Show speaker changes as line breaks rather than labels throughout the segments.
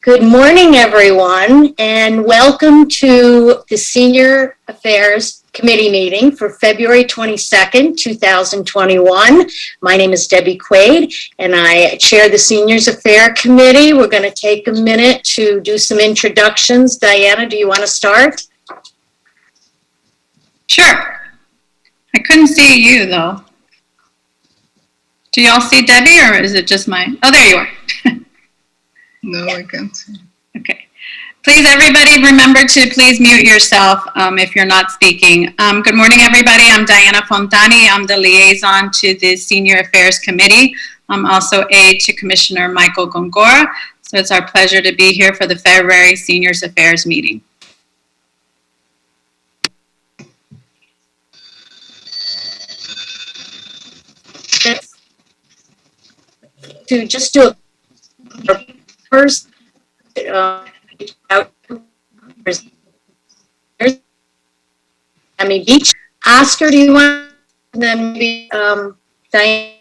Good morning, everyone, and welcome to the Senior Affairs Committee meeting for February 22nd, 2021. My name is Debbie Quaid, and I chair the Seniors Affairs Committee. We're going to take a minute to do some introductions. Diana, do you want to start?
Sure. I couldn't see you, though. Do y'all see Debbie, or is it just mine? Oh, there you are.
No, I can't see.
Okay. Please, everybody, remember to please mute yourself if you're not speaking. Good morning, everybody. I'm Diana Fontani. I'm the liaison to the Senior Affairs Committee. I'm also aide to Commissioner Michael Gongora. So it's our pleasure to be here for the February Seniors Affairs meeting.
To just do a first Miami Beach. Oscar, do you want, and then maybe Diane?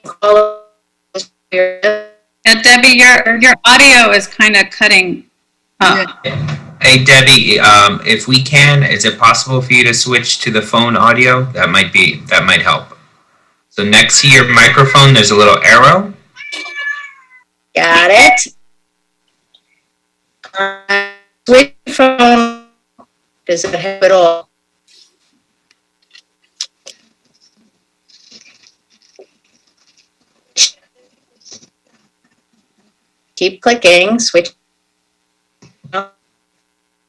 Debbie, your audio is kind of cutting up.
Hey Debbie, if we can, is it possible for you to switch to the phone audio? That might help. So next to your microphone, there's a little arrow.
Got it. Switch phone. Does it have it all? Keep clicking. Switch.
So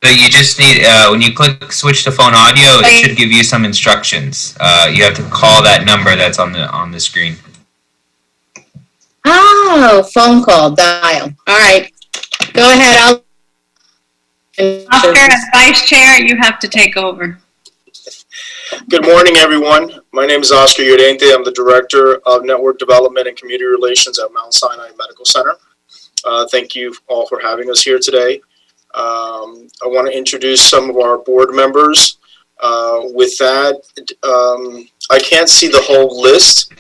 you just need, when you click switch to phone audio, it should give you some instructions. You have to call that number that's on the screen.
Oh, phone call, dial. All right. Go ahead.
Oscar, as vice chair, you have to take over.
Good morning, everyone. My name is Oscar Llorente. I'm the Director of Network Development and Community Relations at Mount Sinai Medical Center. Thank you all for having us here today. I want to introduce some of our board members. With that, I can't see the whole list,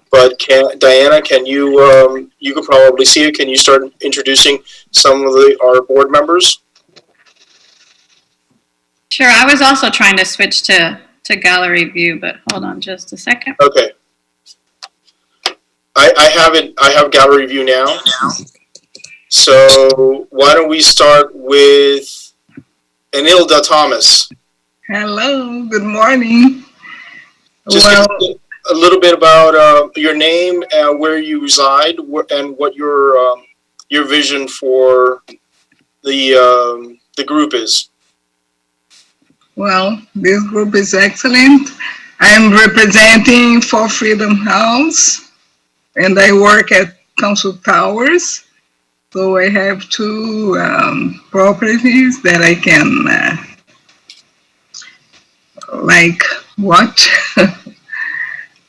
but Diana, can you, you can probably see it. Can you start introducing some of our board members?
Sure, I was also trying to switch to gallery view, but hold on just a second.
Okay. I have gallery view now. So why don't we start with Ilda Thomas.
Hello, good morning.
Just a little bit about your name and where you reside, and what your vision for the group is.
Well, this group is excellent. I'm representing For Freedom House, and I work at Council Towers. So I have two properties that I can watch.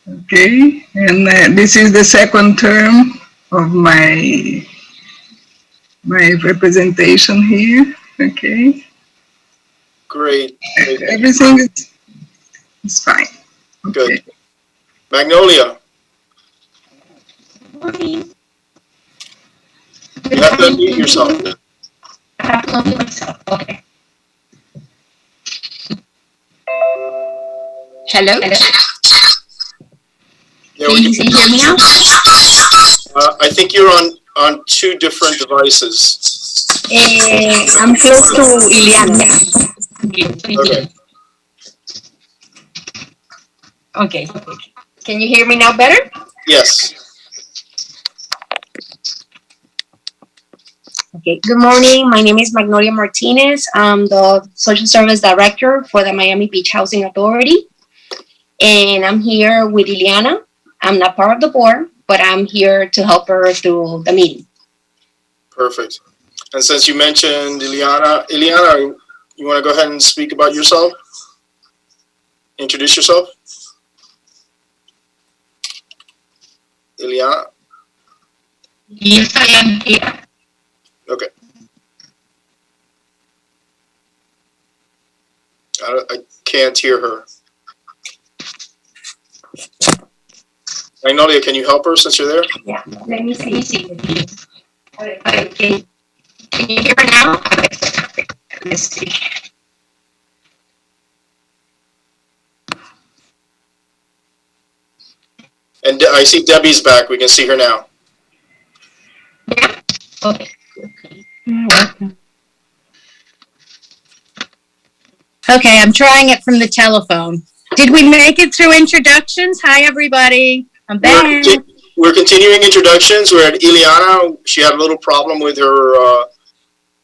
Okay, and this is the second term of my representation here. Okay.
Great.
Everything is fine. Okay.
Good. Magnolia.
Morning.
You have to unmute yourself.
I have to unmute myself. Okay. Hello?
Yeah,
Can you hear me now?
I think you're on two different devices.
I'm close to Ileana. Okay. Can you hear me now better?
Yes.
Okay, good morning. My name is Magnolia Martinez. I'm the Social Service Director for the Miami Beach Housing Authority. And I'm here with Ileana. I'm not part of the board, but I'm here to help her through the meeting.
Perfect. And since you mentioned Ileana, you want to go ahead and speak about yourself? Introduce yourself. Ileana?
Yes, I am here.
Okay. I can't hear her. Magnolia, can you help her since you're there?
Yeah, let me see. Okay. Can you hear me now? Let's see.
And I see Debbie's back. We can see her now.
Yeah. Okay.
Okay, I'm trying it from the telephone. Did we make it through introductions? Hi, everybody. I'm back.
We're continuing introductions. We're at Ileana. She had a little problem with her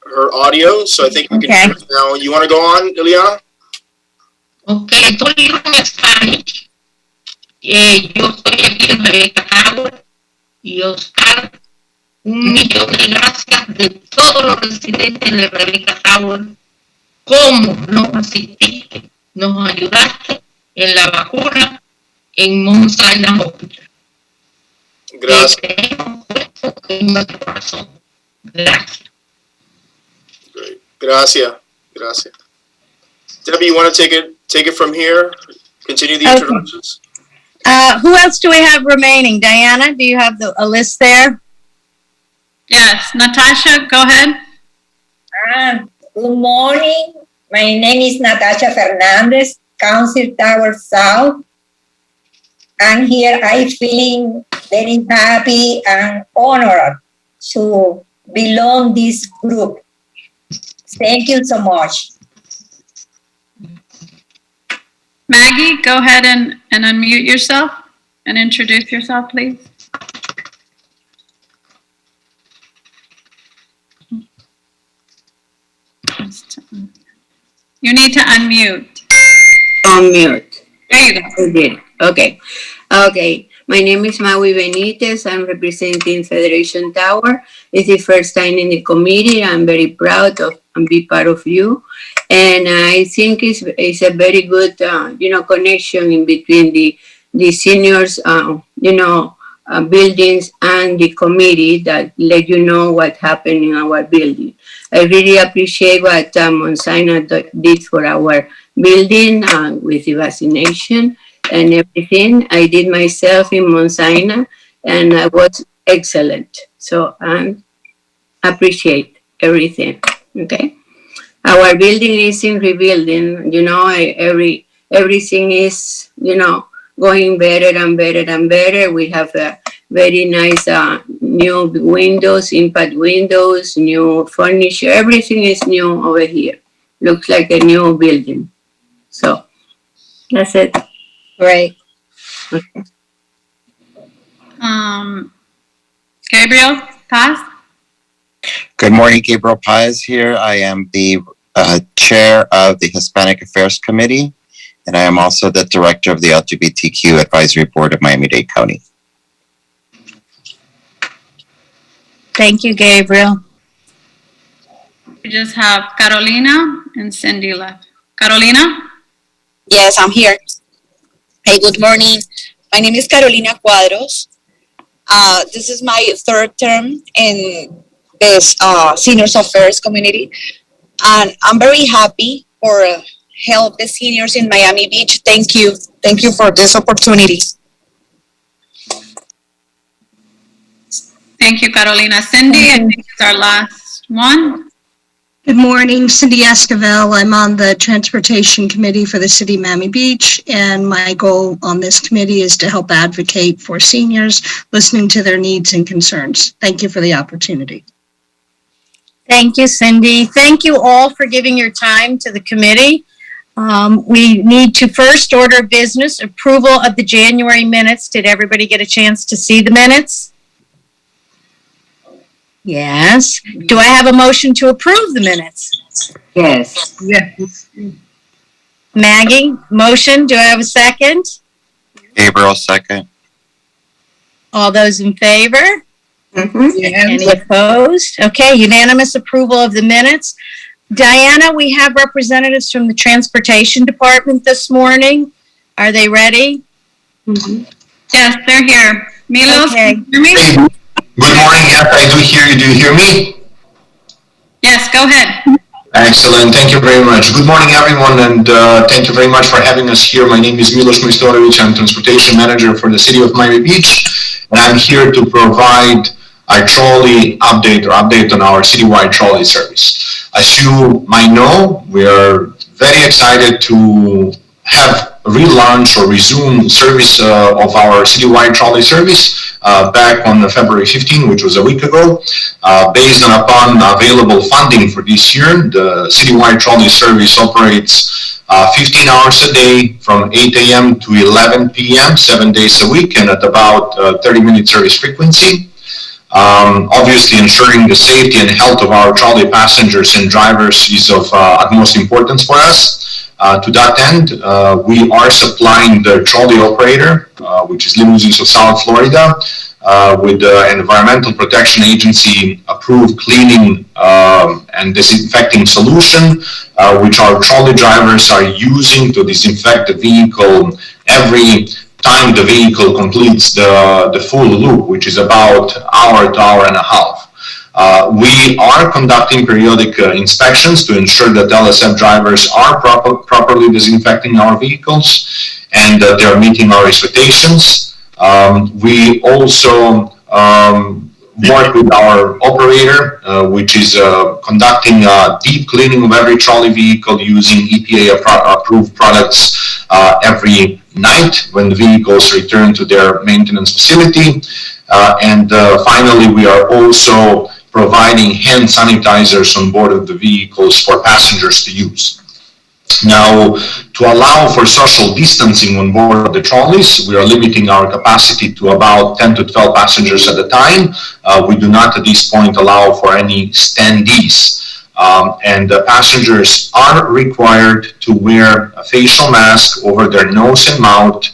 her audio, so I think we can hear her now. You want to go on, Ileana?
Okay, estoy en Spanish. Yo estoy aquí en America Tower y Oscar, un millón de gracias de todos los residentes de America Tower. ¿Cómo nos asististe, nos ayudaste en la vacuna en Mount Sinai Hospital?
Gracias.
Gracias.
Great. Gracias. Gracias. Debbie, you want to take it from here? Continue the introductions?
Who else do we have remaining? Diana, do you have a list there?
Yes, Natasha, go ahead.
Good morning. My name is Natasha Fernandez, Council Tower South. And here I feeling very happy and honored to belong this group. Thank you so much.
Maggie, go ahead and unmute yourself and introduce yourself, please. You need to unmute.
Unmute.
There you go.
Okay. Okay. My name is Mai Benitez. I'm representing Federation Tower. It's the first time in the committee. I'm very proud of and be part of you. And I think it's a very good, connection in between the seniors, buildings and the committee that let you know what happened in our building. I really appreciate what Mount Sinai did for our building with the vaccination and everything. I did myself in Mount Sinai and it was excellent. So I appreciate everything. Okay. Our building is in rebuilding, everything is, going better and better and better. We have a very nice new windows, impact windows, new furniture, everything is new over here. Looks like a new building. So that's it.
Great.
Okay.
Gabriel Pass.
Good morning, Gabriel Pass here. I am the chair of the Hispanic Affairs Committee, and I am also the director of the LGBTQ Advisory Board of Miami-Dade County.
Thank you, Gabriel.
We just have Carolina and Cindy left. Carolina?
Yes, I'm here. Hey, good morning. My name is Carolina Cuadros. This is my third term in this Seniors Affairs community. And I'm very happy for help the seniors in Miami Beach. Thank you. Thank you for this opportunity.
Thank you, Carolina. Cindy, I think it's our last one.
Good morning, Cindy Escavel. I'm on the Transportation Committee for the City of Miami Beach, and my goal on this committee is to help advocate for seniors, listening to their needs and concerns. Thank you for the opportunity.
Thank you, Cindy. Thank you all for giving your time to the committee. We need to first order of business, approval of the January minutes. Did everybody get a chance to see the minutes? Yes. Do I have a motion to approve the minutes?
Yes.
Yes.
Maggie, motion. Do I have a second?
Gabriel, second.
All those in favor? Any
Yes.
opposed? Okay, unanimous approval of the minutes. Diana, we have representatives from the Transportation Department this morning. Are they ready?
Yes, they're here. Milos,
Okay.
can you hear me?
Good morning. Yes, I do hear you. Do you hear me?
Yes, go ahead.
Excellent. Thank you very much. Good morning, everyone, and thank you very much for having us here. My name is Milos. I'm Transportation Manager for the City of Miami Beach, and I'm here to provide our trolley update on our citywide trolley service. As you might know, we are very excited to have relaunch or resume service of our citywide trolley service back on February 15, which was a week ago. Based upon available funding for this year, the citywide trolley service operates 15 hours a day from 8 a.m. to 11 p.m., 7 days a week, and at about 30-minute service frequency. Obviously, ensuring the safety and health of our trolley passengers and drivers is of utmost importance for us. To that end, we are supplying the trolley operator, which is Limousines of South Florida, with the Environmental Protection Agency approved cleaning and disinfecting solution, which our trolley drivers are using to disinfect the vehicle every time the vehicle completes the full loop, which is about hour to hour and a half. We are conducting periodic inspections to ensure that LSF drivers are properly disinfecting our vehicles and they are meeting our expectations. We also work with our operator, which is conducting a deep cleaning of every trolley vehicle using EPA-approved products every night when the vehicles return to their maintenance facility. And finally, we are also providing hand sanitizers on board of the vehicles for passengers to use. Now, to allow for social distancing on board of the trolleys, we are limiting our capacity to about 10 to 12 passengers at a time. We do not at this point allow for any standees. And passengers are required to wear a facial mask over their nose and mouth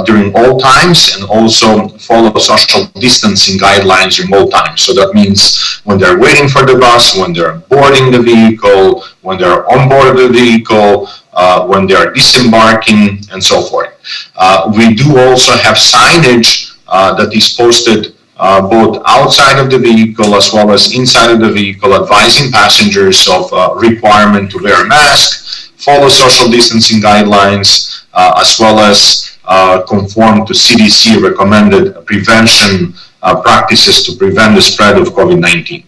during all times, and also follow social distancing guidelines during all times. So that means when they're waiting for the bus, when they're boarding the vehicle, when they're on board the vehicle, when they're disembarking, and so forth. We do also have signage that is posted both outside of the vehicle as well as inside of the vehicle, advising passengers of requirement to wear a mask, follow social distancing guidelines, as well as conform to CDC recommended prevention practices to prevent the spread of COVID-19.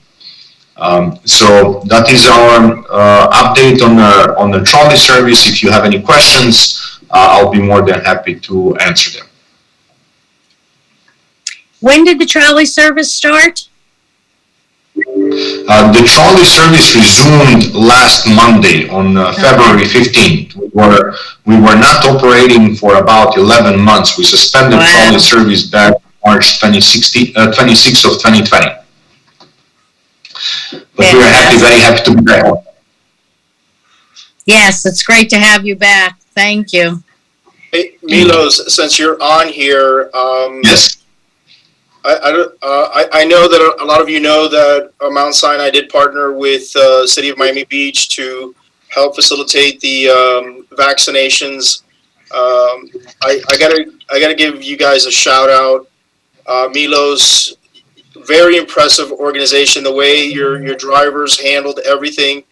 So that is our update on the trolley service. If you have any questions, I'll be more than happy to answer them.
When did the trolley service start?
The trolley service resumed last Monday on February 15th. We were not operating for about 11 months. We suspended trolley service back March 26th of 2020. But we are happy, very happy to be back.
Yes, it's great to have you back. Thank you.
Hey, Milos, since you're on here,
yes.
I know that a lot of you know that Mount Sinai did partner with the City of Miami Beach to help facilitate the vaccinations. I gotta give you guys a shout out. Milos, very impressive organization. The way your drivers handled everything.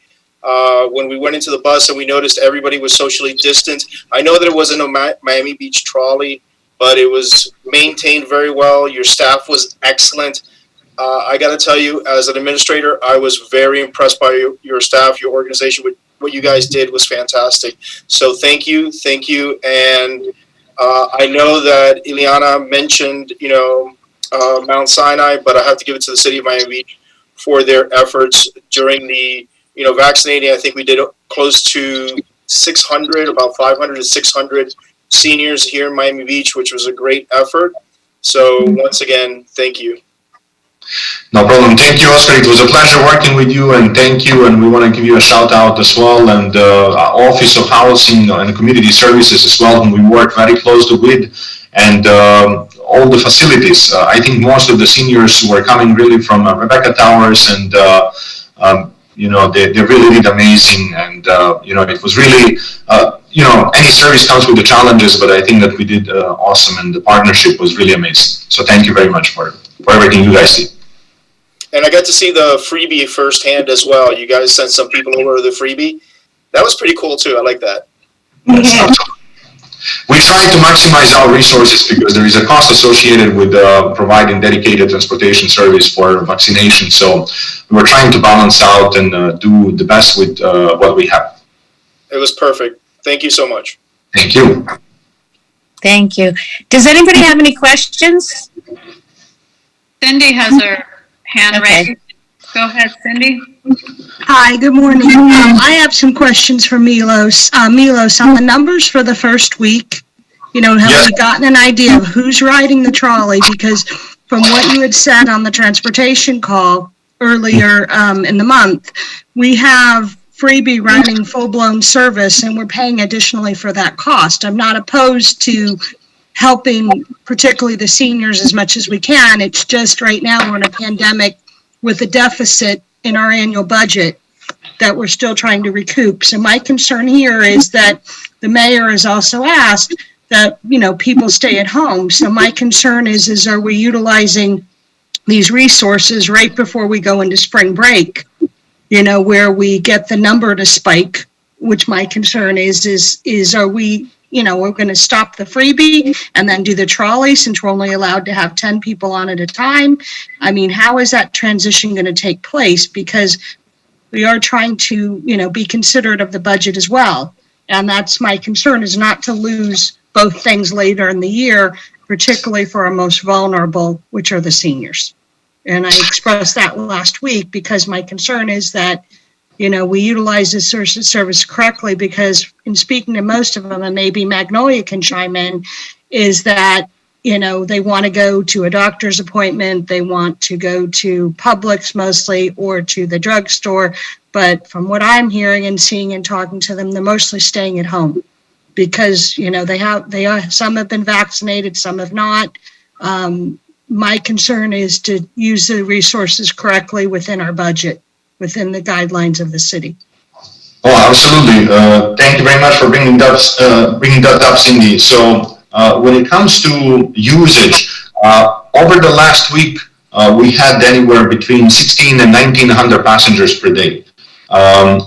When we went into the bus and we noticed everybody was socially distant. I know that it wasn't a Miami Beach trolley, but it was maintained very well. Your staff was excellent. I got to tell you, as an administrator, I was very impressed by your staff, your organization. What you guys did was fantastic. So thank you. And I know that Ileana mentioned, Mount Sinai, but I have to give it to the City of Miami Beach for their efforts during the, vaccinating. I think we did close to 600, about 500 to 600 seniors here in Miami Beach, which was a great effort. So once again, thank you.
No problem. Thank you, Oscar. It was a pleasure working with you, and thank you. And we want to give you a shout out as well, and Office of Housing and Community Services as well, whom we work very closely with, and all the facilities. I think most of the seniors were coming really from Rebecca Towers, and they really did amazing. And it was really any service comes with the challenges, but I think that we did awesome, and the partnership was really amazing. So thank you very much for everything you guys did.
And I got to see the freebie firsthand as well. You guys sent some people over the freebie. That was pretty cool too. I like that.
Yes, we trying to maximize our resources because there is a cost associated with providing dedicated transportation service for vaccination. So we're trying to balance out and do the best with what we have.
It was perfect. Thank you so much.
Thank you.
Thank you. Does anybody have any questions?
Cindy has her hand
Okay.
raised. Go ahead, Cindy.
Hi, good morning. I have some questions for Milos. Milos, on the numbers for the first week, have
Yes.
we gotten an idea of who's riding the trolley? Because from what you had said on the transportation call earlier in the month, we have Freebie running full-blown service and we're paying additionally for that cost. I'm not opposed to helping particularly the seniors as much as we can. It's just right now we're in a pandemic with a deficit in our annual budget that we're still trying to recoup. So my concern here is that the mayor has also asked that, people stay at home. So my concern is are we utilizing these resources right before we go into spring break, where we get the number to spike, which my concern is are we, we're going to stop the freebie and then do the trolley since we're only allowed to have 10 people on at a time. I mean, how is that transition going to take place? Because we are trying to, be considerate of the budget as well. And that's my concern, is not to lose both things later in the year, particularly for our most vulnerable, which are the seniors. And I expressed that last week because my concern is that we utilize this service correctly, because in speaking to most of them, and maybe Magnolia can chime in, is that, they want to go to a doctor's appointment, they want to go to Publix mostly, or to the drugstore. But from what I'm hearing and seeing and talking to them, they're mostly staying at home because, some have been vaccinated, some have not. My concern is to use the resources correctly within our budget, within the guidelines of the city.
Oh, absolutely. Thank you very much for bringing that up, Cindy. So when it comes to usage, over the last week, we had anywhere between 16 and 1,900 passengers per day. As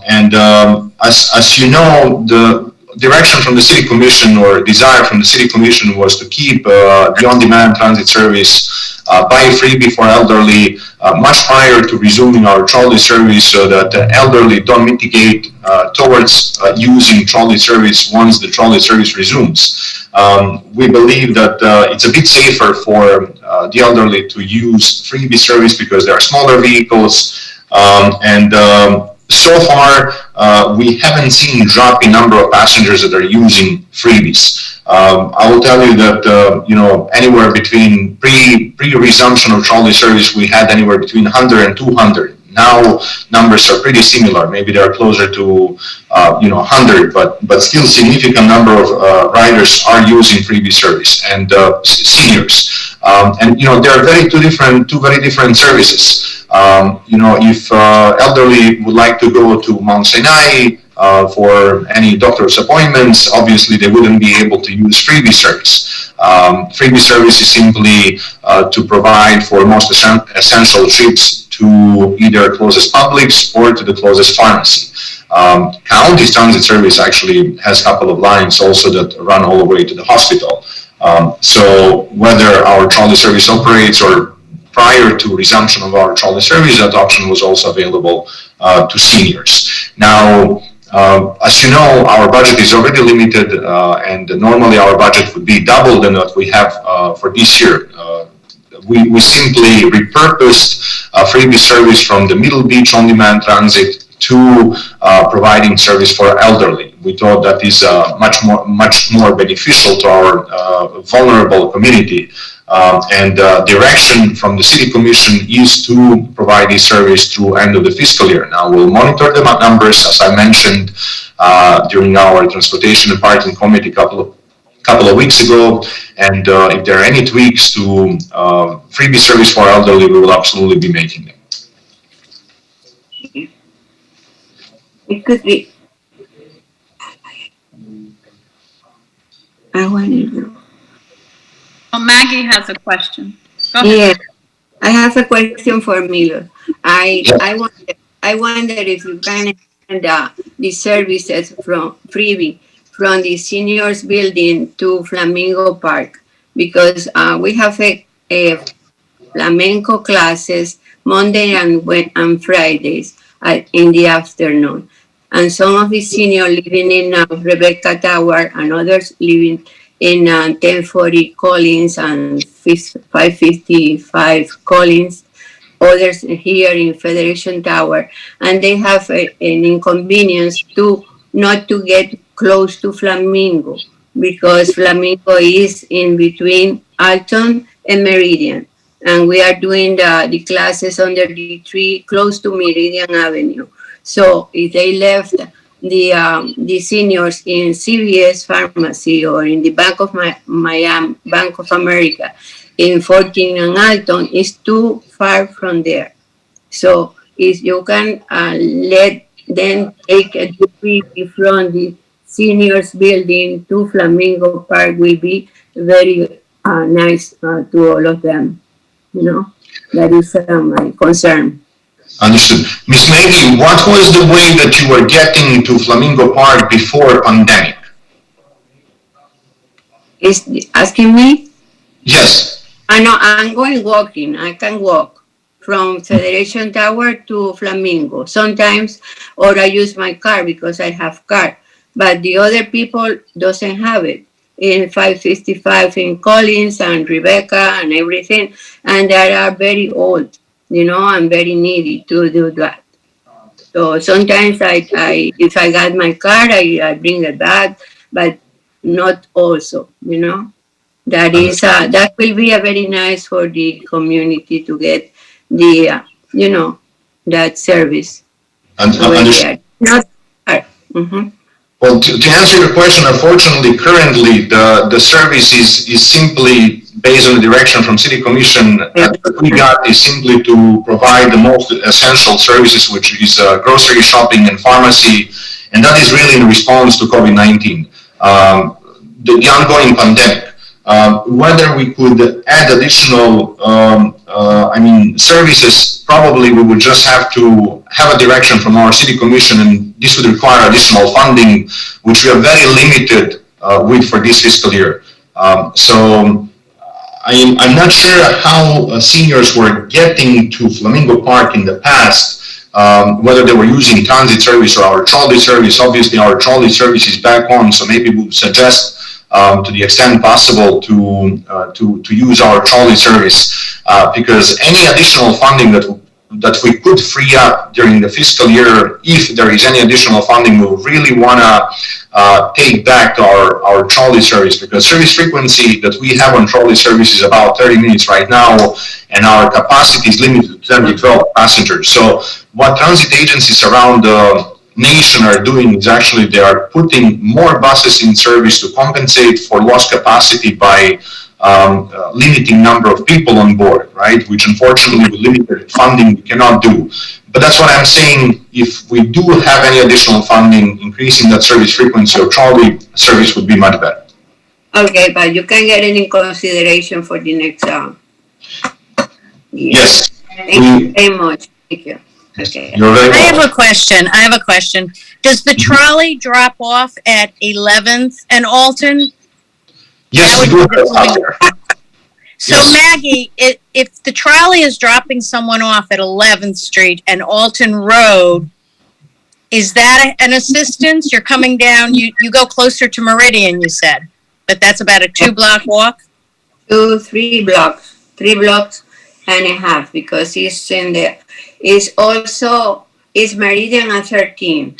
you know, the direction from the City Commission, or desire from the City Commission, was to keep the on-demand transit service by freebie for elderly much prior to resuming our trolley service, so that the elderly don't mitigate towards using trolley service once the trolley service resumes. We believe that it's a bit safer for the elderly to use freebie service because there are smaller vehicles, so far, we haven't seen a drop in number of passengers that are using freebies. I will tell you that, anywhere between pre-resumption of trolley service, we had anywhere between 100 and 200. Now, numbers are pretty similar. Maybe they're closer to, 100, but still significant number of riders are using freebie service, and seniors. There are two very different services. If elderly would like to go to Mount Sinai for any doctor's appointments, obviously they wouldn't be able to use freebie service. Freebie service is simply to provide for most essential trips to either closest Publix or to the closest pharmacy. County transit service actually has a couple of lines also that run all the way to the hospital. So whether our trolley service operates or prior to resumption of our trolley service, that option was also available to seniors. Now, as you know, our budget is already limited, and normally our budget would be double than what we have for this year. We simply repurposed freebie service from the Middle Beach on-demand transit to providing service for elderly. We thought that is much more beneficial to our vulnerable community. Direction from the City Commission is to provide this service through end of the fiscal year. Now we'll monitor the numbers, as I mentioned during our Transportation and Parking Committee couple of weeks ago, and if there are any tweaks to freebie service for elderly, we will absolutely be making them.
It could be. I wanted to.
Oh, Maggie has a question. Go ahead.
Yeah, I have a question for Milos. I wonder if you can extend the services from freebie from the seniors building to Flamingo Park because we have a flamenco classes Monday and Fridays in the afternoon. And some of the seniors living in Rebecca Tower and others living in 1040 Collins and 555 Collins, others here in Federation Tower, and they have an inconvenience to not to get close to Flamingo because Flamingo is in between Alton and Meridian, and we are doing the classes under the tree close to Meridian Avenue. So if they left the seniors in CVS Pharmacy or in the Bank of Miami, Bank of America, in 14 and Alton, is too far from there. So if you can let them take a degree from the seniors building to Flamingo Park will be very nice to all of them. You know, that is my concern.
Understood. Ms. Maggie, what was the way that you were getting to Flamingo Park before pandemic?
Is asking me?
Yes.
I know I'm going walking. I can walk from Federation Tower to Flamingo sometimes, or I use my car because I have car. But the other people doesn't have it. In 555 in Collins and Rebecca and everything, and they are very old, you know, and very needy to do that. So sometimes I if I got my car, I bring it back, but not also, you know. That is that will be a very nice for the community to get the you know, that service.
Understood.
Not mm-hmm.
Well, to answer your question, unfortunately, currently the service is simply based on the direction from City Commission. What we got is simply to provide the most essential services, which is grocery shopping and pharmacy, and that is really in response to COVID-19, the ongoing pandemic. Whether we could add additional, services, probably we would just have to have a direction from our City Commission, and this would require additional funding, which we are very limited with for this fiscal year. So I'm not sure how seniors were getting to Flamingo Park in the past, whether they were using transit service or our trolley service. Obviously, our trolley service is back on, so maybe we would suggest to the extent possible to use our trolley service because any additional funding that we could free up during the fiscal year, if there is any additional funding, we really want to take back our trolley service, because service frequency that we have on trolley service is about 30 minutes right now, and our capacity is limited to 10 to 12 passengers. So what transit agencies around the nation are doing is actually they are putting more buses in service to compensate for lost capacity by limiting number of people on board, right? Which unfortunately with limited funding we cannot do. But that's what I'm saying. If we do have any additional funding, increasing that service frequency of trolley service would be much better.
Okay, but you can get it in consideration for the next
Yes.
Thank you very much. Thank you. Okay.
I have a question. Does the trolley drop off at 11th and Alton?
Yes, we do have.
So yes. Maggie, if the trolley is dropping someone off at 11th Street and Alton Road, is that an assistance? You're coming down, you go closer to Meridian, you said, but that's about a 2-block walk?
3 blocks, 3 blocks and a half, because it's in the, it's Meridian and 13.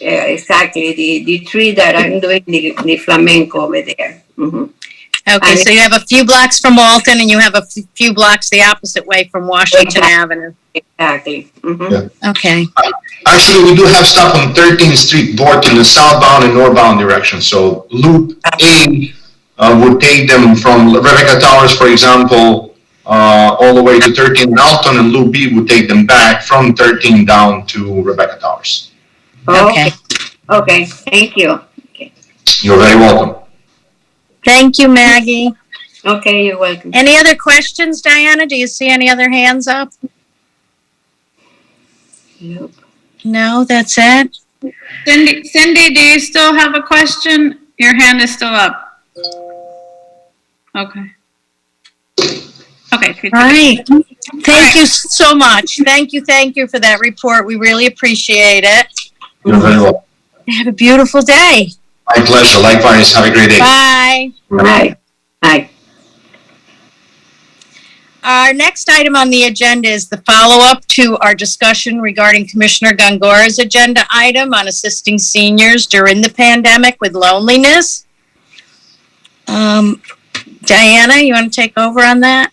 Exactly, the tree that I'm doing the flamenco over there. Mm-hmm.
Okay, and so you have a few blocks from Alton and you have a few blocks the opposite way from Washington Avenue.
Exactly. Mm-hmm.
Yeah.
Okay.
Actually, we do have stuff on 13th Street, both in the southbound and northbound direction. So Loop A would take them from Rebecca Towers, for example, all the way to 13 in Alton, and Loop B would take them back from 13 down to Rebecca Towers.
Okay. Okay. Thank you. Okay.
You're very welcome.
Thank you, Maggie.
Okay, you're welcome.
Any other questions, Diana? Do you see any other hands up?
Nope.
No, that's it?
Cindy, do you still have a question? Your hand is still up. Okay. Okay.
All right. Thank you so much. Thank you for that report. We really appreciate it.
You're very welcome.
Have a beautiful day.
My pleasure. Likewise. Have a great day.
Bye.
Bye. Bye.
Our next item on the agenda is the follow-up to our discussion regarding Commissioner Gongora's agenda item on assisting seniors during the pandemic with loneliness. Diana, you want to take over on that?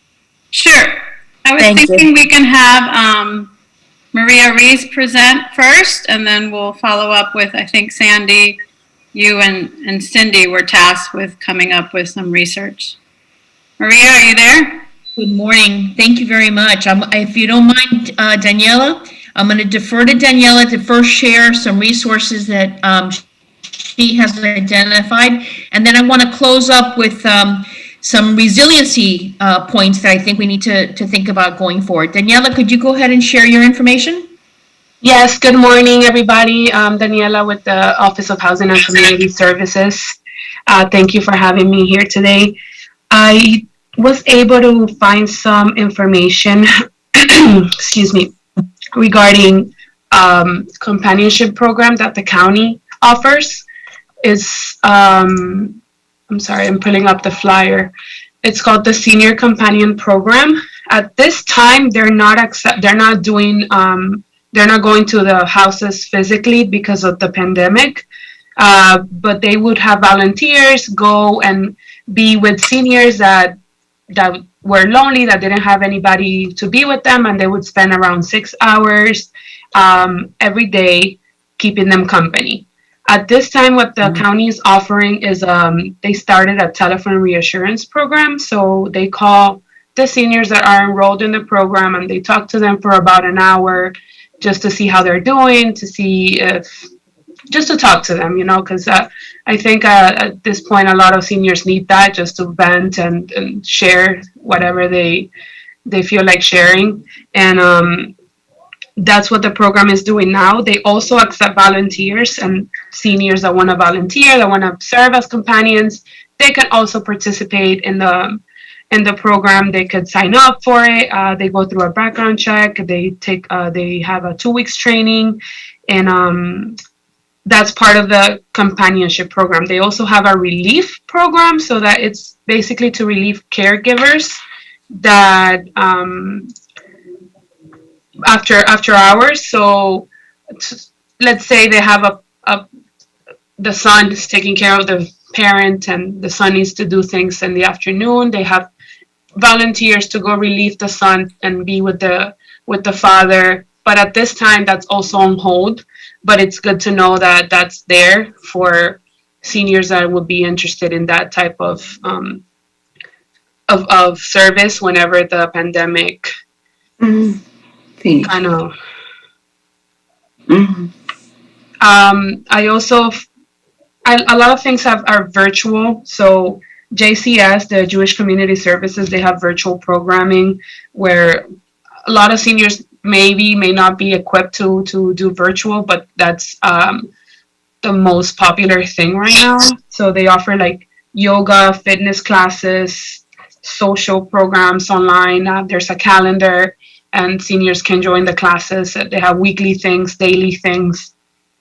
Sure. I was
Thank you.
thinking we can have Maria Reese present first, and then we'll follow up with, I think, Sandy, you and Cindy were tasked with coming up with some research. Maria, are you there?
Good morning. Thank you very much. If you don't mind, Daniela, I'm going to defer to Daniela to first share some resources that she has identified. And then I want to close up with some resiliency points that I think we need to think about going forward. Daniela, could you go ahead and share your information?
Yes, good morning, everybody. I'm Daniela with the Office of Housing and Community Services. Thank you for having me here today. I was able to find some information, excuse me, regarding companionship program that the county offers. It's, I'm sorry, I'm pulling up the flyer. It's called the Senior Companion Program. At this time, they're not going to the houses physically because of the pandemic, but they would have volunteers go and be with seniors that were lonely, that didn't have anybody to be with them, and they would spend around 6 hours every day keeping them company. At this time, what the county is offering is they started a telephone reassurance program. So they call the seniors that are enrolled in the program and they talk to them for about an hour just to see how they're doing, to see if, just to talk to them, you know, because I think at this point, a lot of seniors need that just to vent and share whatever they feel like sharing. And that's what the program is doing now. They also accept volunteers and seniors that want to volunteer, that want to serve as companions. They can also participate in the program. They could sign up for it. They go through a background check. They have a 2 weeks training, and that's part of the companionship program. They also have a relief program, so that it's basically to relieve caregivers that after hours. So let's say they have the son is taking care of the parent and the son needs to do things in the afternoon. They have volunteers to go relieve the son and be with the father. But at this time, that's also on hold. But it's good to know that that's there for seniors that would be interested in that type of service whenever the pandemic kind of. I also, a lot of things are virtual. So JCS, the Jewish Community Services, they have virtual programming where a lot of seniors may not be equipped to do virtual, but that's the most popular thing right now. So they offer like yoga, fitness classes, social programs online. There's a calendar, and seniors can join the classes. They have weekly things, daily things.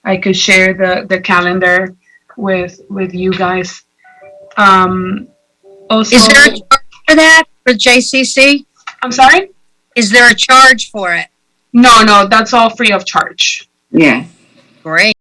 I could share the calendar with you guys. Also,
is there a charge for that for JCC?
I'm sorry?
Is there a charge for it?
No, that's all free of charge.
Yeah.
Great.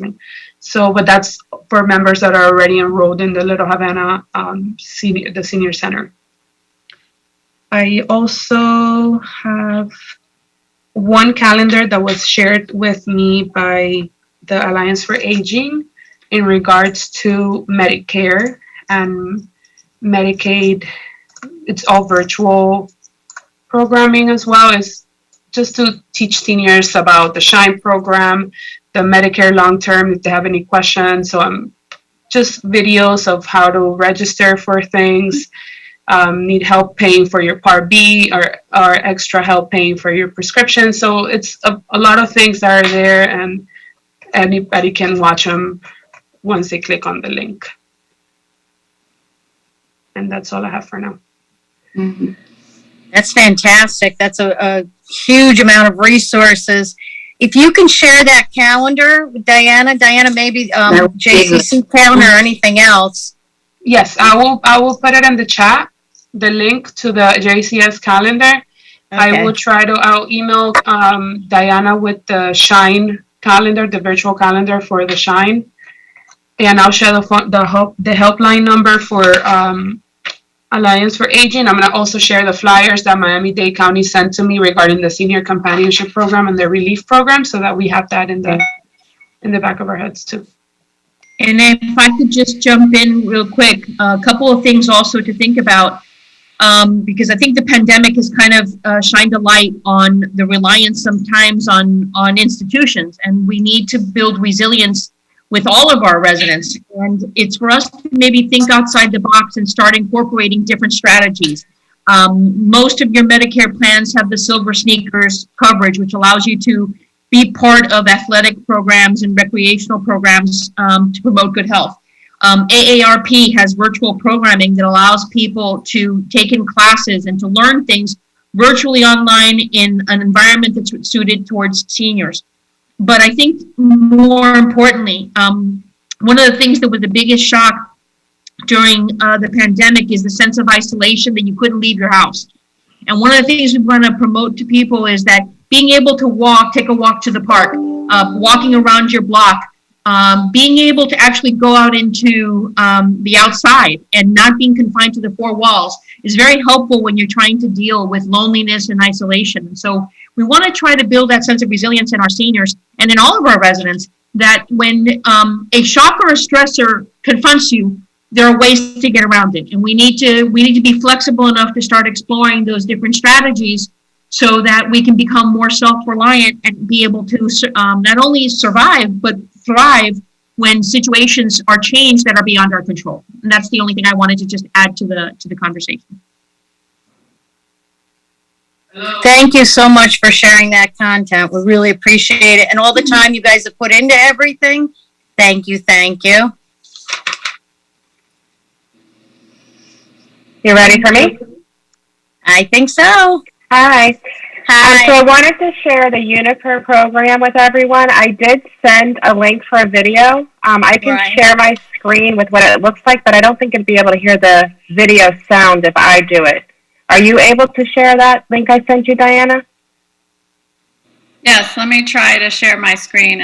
assessment. So, but that's for members that are already enrolled in the Little Havana the Senior Center. I also have one calendar that was shared with me by the Alliance for Aging in regards to Medicare and Medicaid. It's all virtual programming as well. It's just to teach seniors about the SHINE program, the Medicare long-term, if they have any questions. So just videos of how to register for things, need help paying for your Part B or extra help paying for your prescription. So it's a lot of things that are there, and anybody can watch them once they click on the link. And that's all I have for now.
Mm-hmm. That's fantastic. That's a huge amount of resources. If you can share that calendar with Diana, maybe JCC calendar or anything else.
Yes, I will put it in the chat, the link to the JCS calendar. Okay. I'll email Diana with the SHINE calendar, the virtual calendar for the SHINE. And I'll share the helpline number for Alliance for Aging. I'm going to also share the flyers that Miami-Dade County sent to me regarding the Senior Companionship Program and the Relief Program, so that we have that in the back of our heads too.
And if I could just jump in real quick, a couple of things also to think about, because I think the pandemic has kind of shined a light on the reliance sometimes on institutions, and we need to build resilience with all of our residents. And it's for us to maybe think outside the box and start incorporating different strategies. Most of your Medicare plans have the Silver Sneakers coverage, which allows you to be part of athletic programs and recreational programs to promote good health. AARP has virtual programming that allows people to take in classes and to learn things virtually online in an environment that's suited towards seniors. But I think more importantly, one of the things that was the biggest shock during the pandemic is the sense of isolation, that you couldn't leave your house. And one of the things we want to promote to people is that being able to take a walk to the park, walking around your block, being able to actually go out into the outside and not being confined to the four walls is very helpful when you're trying to deal with loneliness and isolation. And so we want to try to build that sense of resilience in our seniors and in all of our residents, that when a shock or a stressor confronts you, there are ways to get around it. And we need to be flexible enough to start exploring those different strategies so that we can become more self-reliant and be able to not only survive, but thrive when situations are changed that are beyond our control. And that's the only thing I wanted to just add to the conversation.
Thank you so much for sharing that content. We really appreciate it. And all the time you guys have put into everything. Thank you. Thank you.
You ready for me?
I think so.
Hi.
Hi.
So I wanted to share the Juniper program with everyone. I did send a link for a video. I can share my screen with what it looks like, but I don't think it'd be able to hear the video sound if I do it. Are you able to share that link I sent you, Diana?
Yes, let me try to share my screen.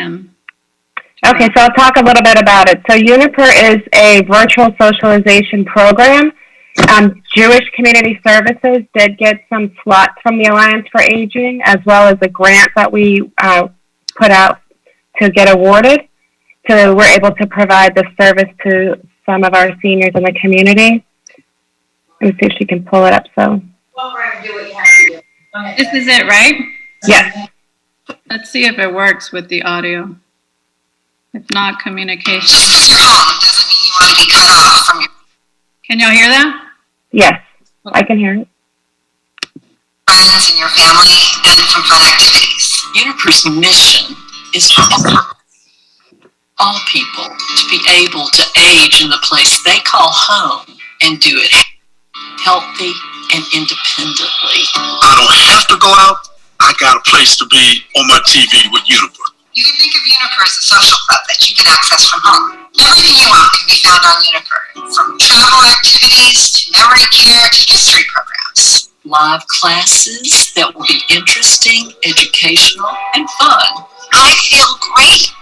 Okay, so I'll talk a little bit about it. So Juniper is a virtual socialization program. Jewish Community Services did get some slots from the Alliance for Aging, as well as a grant that we put out to get awarded. So we're able to provide the service to some of our seniors in the community. Let me see if she can pull it up. So
this is it, right?
Yes.
Let's see if it works with the audio. If not, communication. Can y'all hear that?
Yes, I can hear it.
Friends and your family benefit from fun activities. Juniper's mission is for all people to be able to age in the place they call home and do it healthy and independently.
I don't have to go out. I got a place to be on my TV with Juniper.
You can think of Juniper as a social club that you can access from home. Everything you want can be found on Juniper, from travel activities to memory care to history programs. Live classes that will be interesting, educational, and fun. I feel great.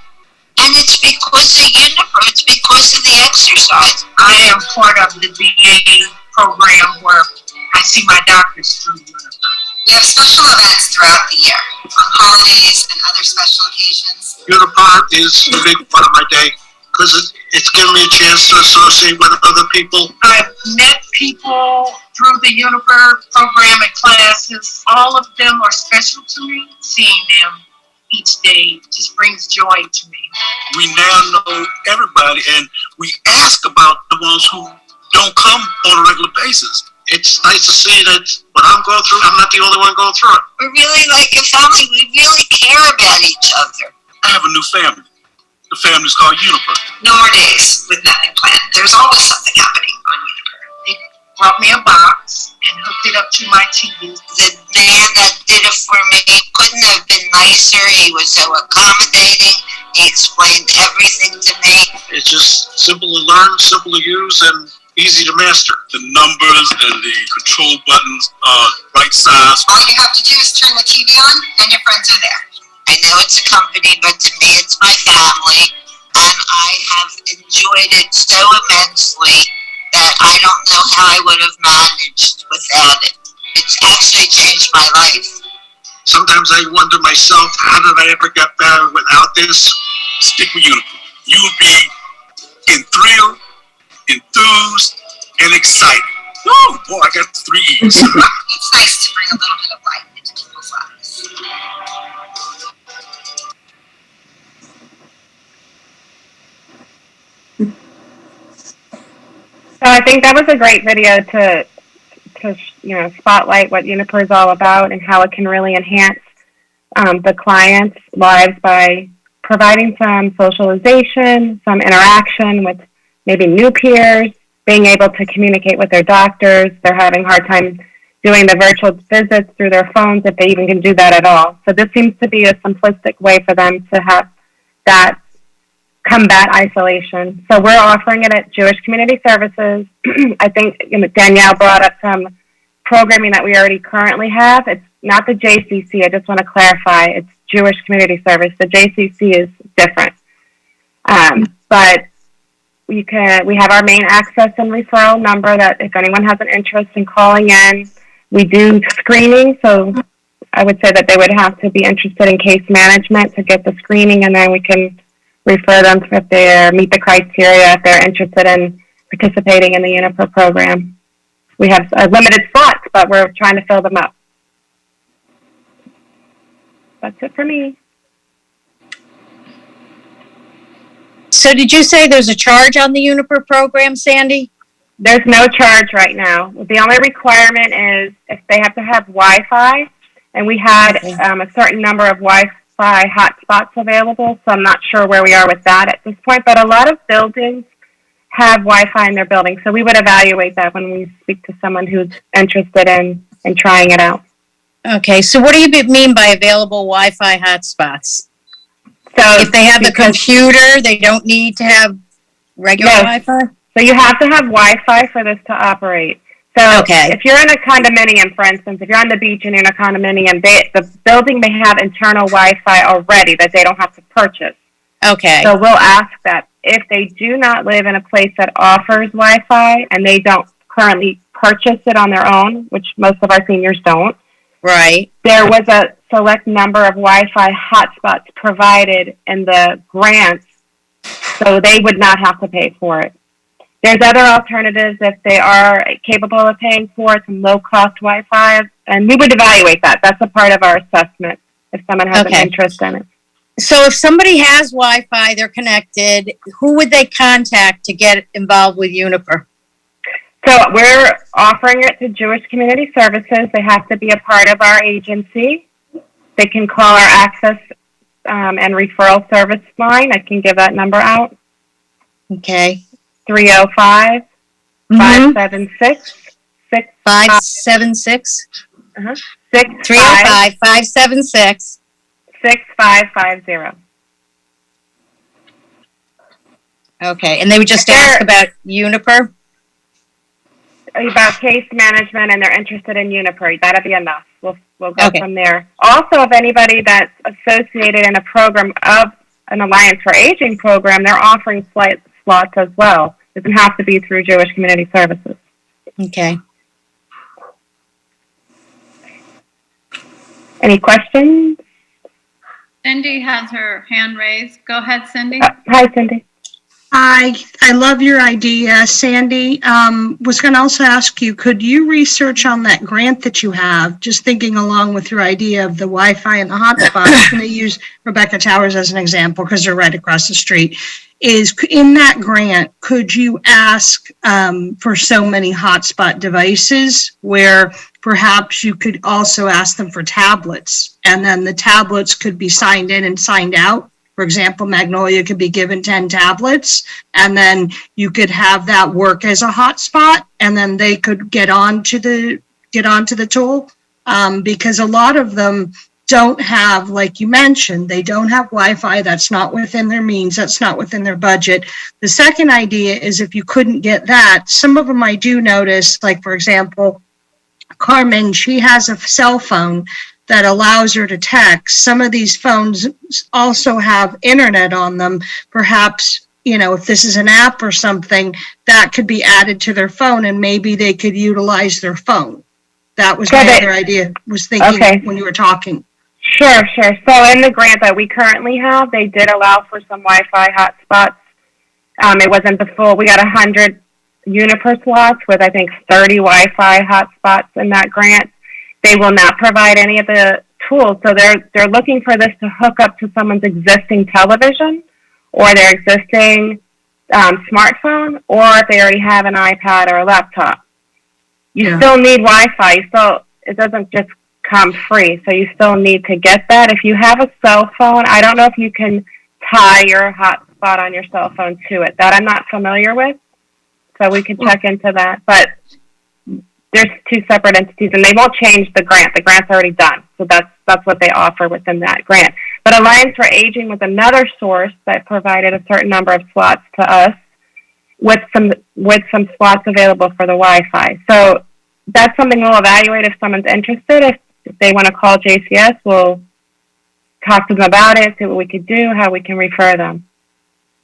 And it's because most of the exercise.
I am part of the VA program where I see my doctors through Juniper.
We have special events throughout the year, on holidays and other special occasions.
Juniper is a big part of my day because it's given me a chance to associate with other people.
I've met people through the Juniper program and classes. All of them are special to me. Seeing them each day just brings joy to me.
We now know everybody, and we ask about the ones who don't come on a regular basis. It's nice to see that what I'm going through, I'm not the only one going through it.
We're really like a family. We really care about each other.
I have a new family. The family's called Juniper.
No more days with nothing planned. There's always something happening on Juniper.
They brought me a box and hooked it up to my TV.
The man that did it for me couldn't have been nicer. He was so accommodating. He explained everything to me.
It's just simple to learn, simple to use, and easy to master. The numbers and the control buttons are right size.
All you have to do is turn the TV on and your friends are there. I know it's a company, but to me it's my family, and I have enjoyed it so immensely that I don't know how I would have managed without it. It's actually changed my life.
Sometimes I wonder myself, how did I ever get better without this? Stick with Juniper. You will be enthralled, enthused, and excited. Oh boy, I got 3 E's.
It's nice to bring a little bit of light into people's lives.
So I think that was a great video to spotlight what Juniper is all about and how it can really enhance the clients' lives by providing some socialization, some interaction with maybe new peers, being able to communicate with their doctors. They're having a hard time doing the virtual visits through their phones, if they even can do that at all. So this seems to be a simplistic way for them to have that combat isolation. So we're offering it at Jewish Community Services. I think Danielle brought up some programming that we already currently have. It's not the JCC. I just want to clarify. It's Jewish Community Service. The JCC is different. But we have our main access and referral number that if anyone has an interest in calling in, we do screening. So I would say that they would have to be interested in case management to get the screening, and then we can refer them if they meet the criteria, if they're interested in participating in the Juniper program. We have limited slots, but we're trying to fill them up. That's it for me.
So did you say there's a charge on the Juniper program, Sandy?
There's no charge right now. The only requirement is if they have to have Wi-Fi, and we had a certain number of Wi-Fi hotspots available, so I'm not sure where we are with that at this point, but a lot of buildings have Wi-Fi in their building, so we would evaluate that when we speak to someone who's interested in trying it out.
Okay, so what do you mean by available Wi-Fi hotspots?
So
if they have a computer, they don't need to have regular Wi-Fi?
So you have to have Wi-Fi for this to operate. So if you're in a condominium, for instance, if you're on the beach and you're in a condominium, the building may have internal Wi-Fi already that they don't have to purchase.
Okay.
So we'll ask that if they do not live in a place that offers Wi-Fi and they don't currently purchase it on their own, which most of our seniors don't.
Right.
There was a select number of Wi-Fi hotspots provided in the grants, so they would not have to pay for it. There's other alternatives if they are capable of paying for it, some low-cost Wi-Fi, and we would evaluate that. That's a part of our assessment if someone has an interest in it.
So if somebody has Wi-Fi, they're connected, who would they contact to get involved with Juniper?
So we're offering it to Jewish Community Services. They have to be a part of our agency. They can call our access and referral service line. I can give that number out.
Okay.
305 576
576
305
576
6550.
Okay, and they would just ask about Juniper?
About case management, and they're interested in Juniper. That'll be enough. We'll go from there. Also, if anybody that's associated in a program of an Alliance for Aging program, they're offering slots as well. It doesn't have to be through Jewish Community Services.
Okay.
Any questions?
Cindy has her hand raised. Go ahead, Cindy.
Hi, Cindy.
I love your idea, Sandy. Was going to also ask you, could you research on that grant that you have, just thinking along with your idea of the Wi-Fi and the hotspot? I'm going to use Rebecca Towers as an example because they're right across the street. Is in that grant, could you ask for so many hotspot devices where perhaps you could also ask them for tablets, and then the tablets could be signed in and signed out? For example, Magnolia could be given 10 tablets, and then you could have that work as a hotspot, and then they could get onto the tool, because a lot of them don't have, like you mentioned, they don't have Wi-Fi. That's not within their means. That's not within their budget. The second idea is if you couldn't get that, some of them I do notice, like for example, Carmen, she has a cell phone that allows her to text. Some of these phones also have internet on them. Perhaps, if this is an app or something, that could be added to their phone and maybe they could utilize their phone. That was my other idea, was thinking when you were talking.
Sure. So in the grant that we currently have, they did allow for some Wi-Fi hotspots. It wasn't the full, we got 100 Juniper slots with, I think, 30 Wi-Fi hotspots in that grant. They will not provide any of the tools. So they're looking for this to hook up to someone's existing television or their existing smartphone, or if they already have an iPad or a laptop. You still need Wi-Fi, so it doesn't just come free. So you still need to get that. If you have a cell phone, I don't know if you can tie your hotspot on your cell phone to it. That I'm not familiar with, so we could check into that. But there's two separate entities, and they won't change the grant. The grant's already done, so that's what they offer within that grant. But Alliance for Aging was another source that provided a certain number of slots to us, with some slots available for the Wi-Fi. So that's something we'll evaluate if someone's interested. If they want to call JCS, we'll talk to them about it, see what we could do, how we can refer them.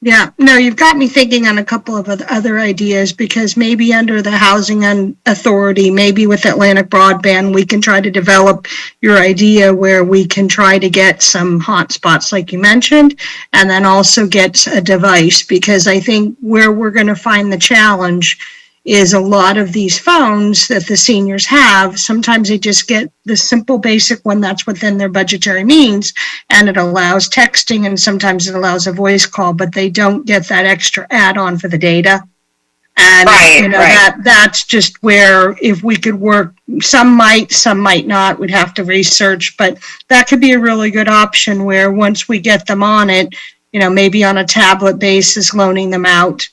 Yeah, no, you've got me thinking on a couple of other ideas, because maybe under the Housing Authority, maybe with Atlantic Broadband, we can try to develop your idea where we can try to get some hotspots like you mentioned, and then also get a device, because I think where we're going to find the challenge is a lot of these phones that the seniors have. Sometimes they just get the simple basic one that's within their budgetary means, and it allows texting, and sometimes it allows a voice call, but they don't get that extra add-on for the data. And that's just where, if we could work, some might not, we'd have to research, but that could be a really good option where once we get them on it, maybe on a tablet basis, loaning them out,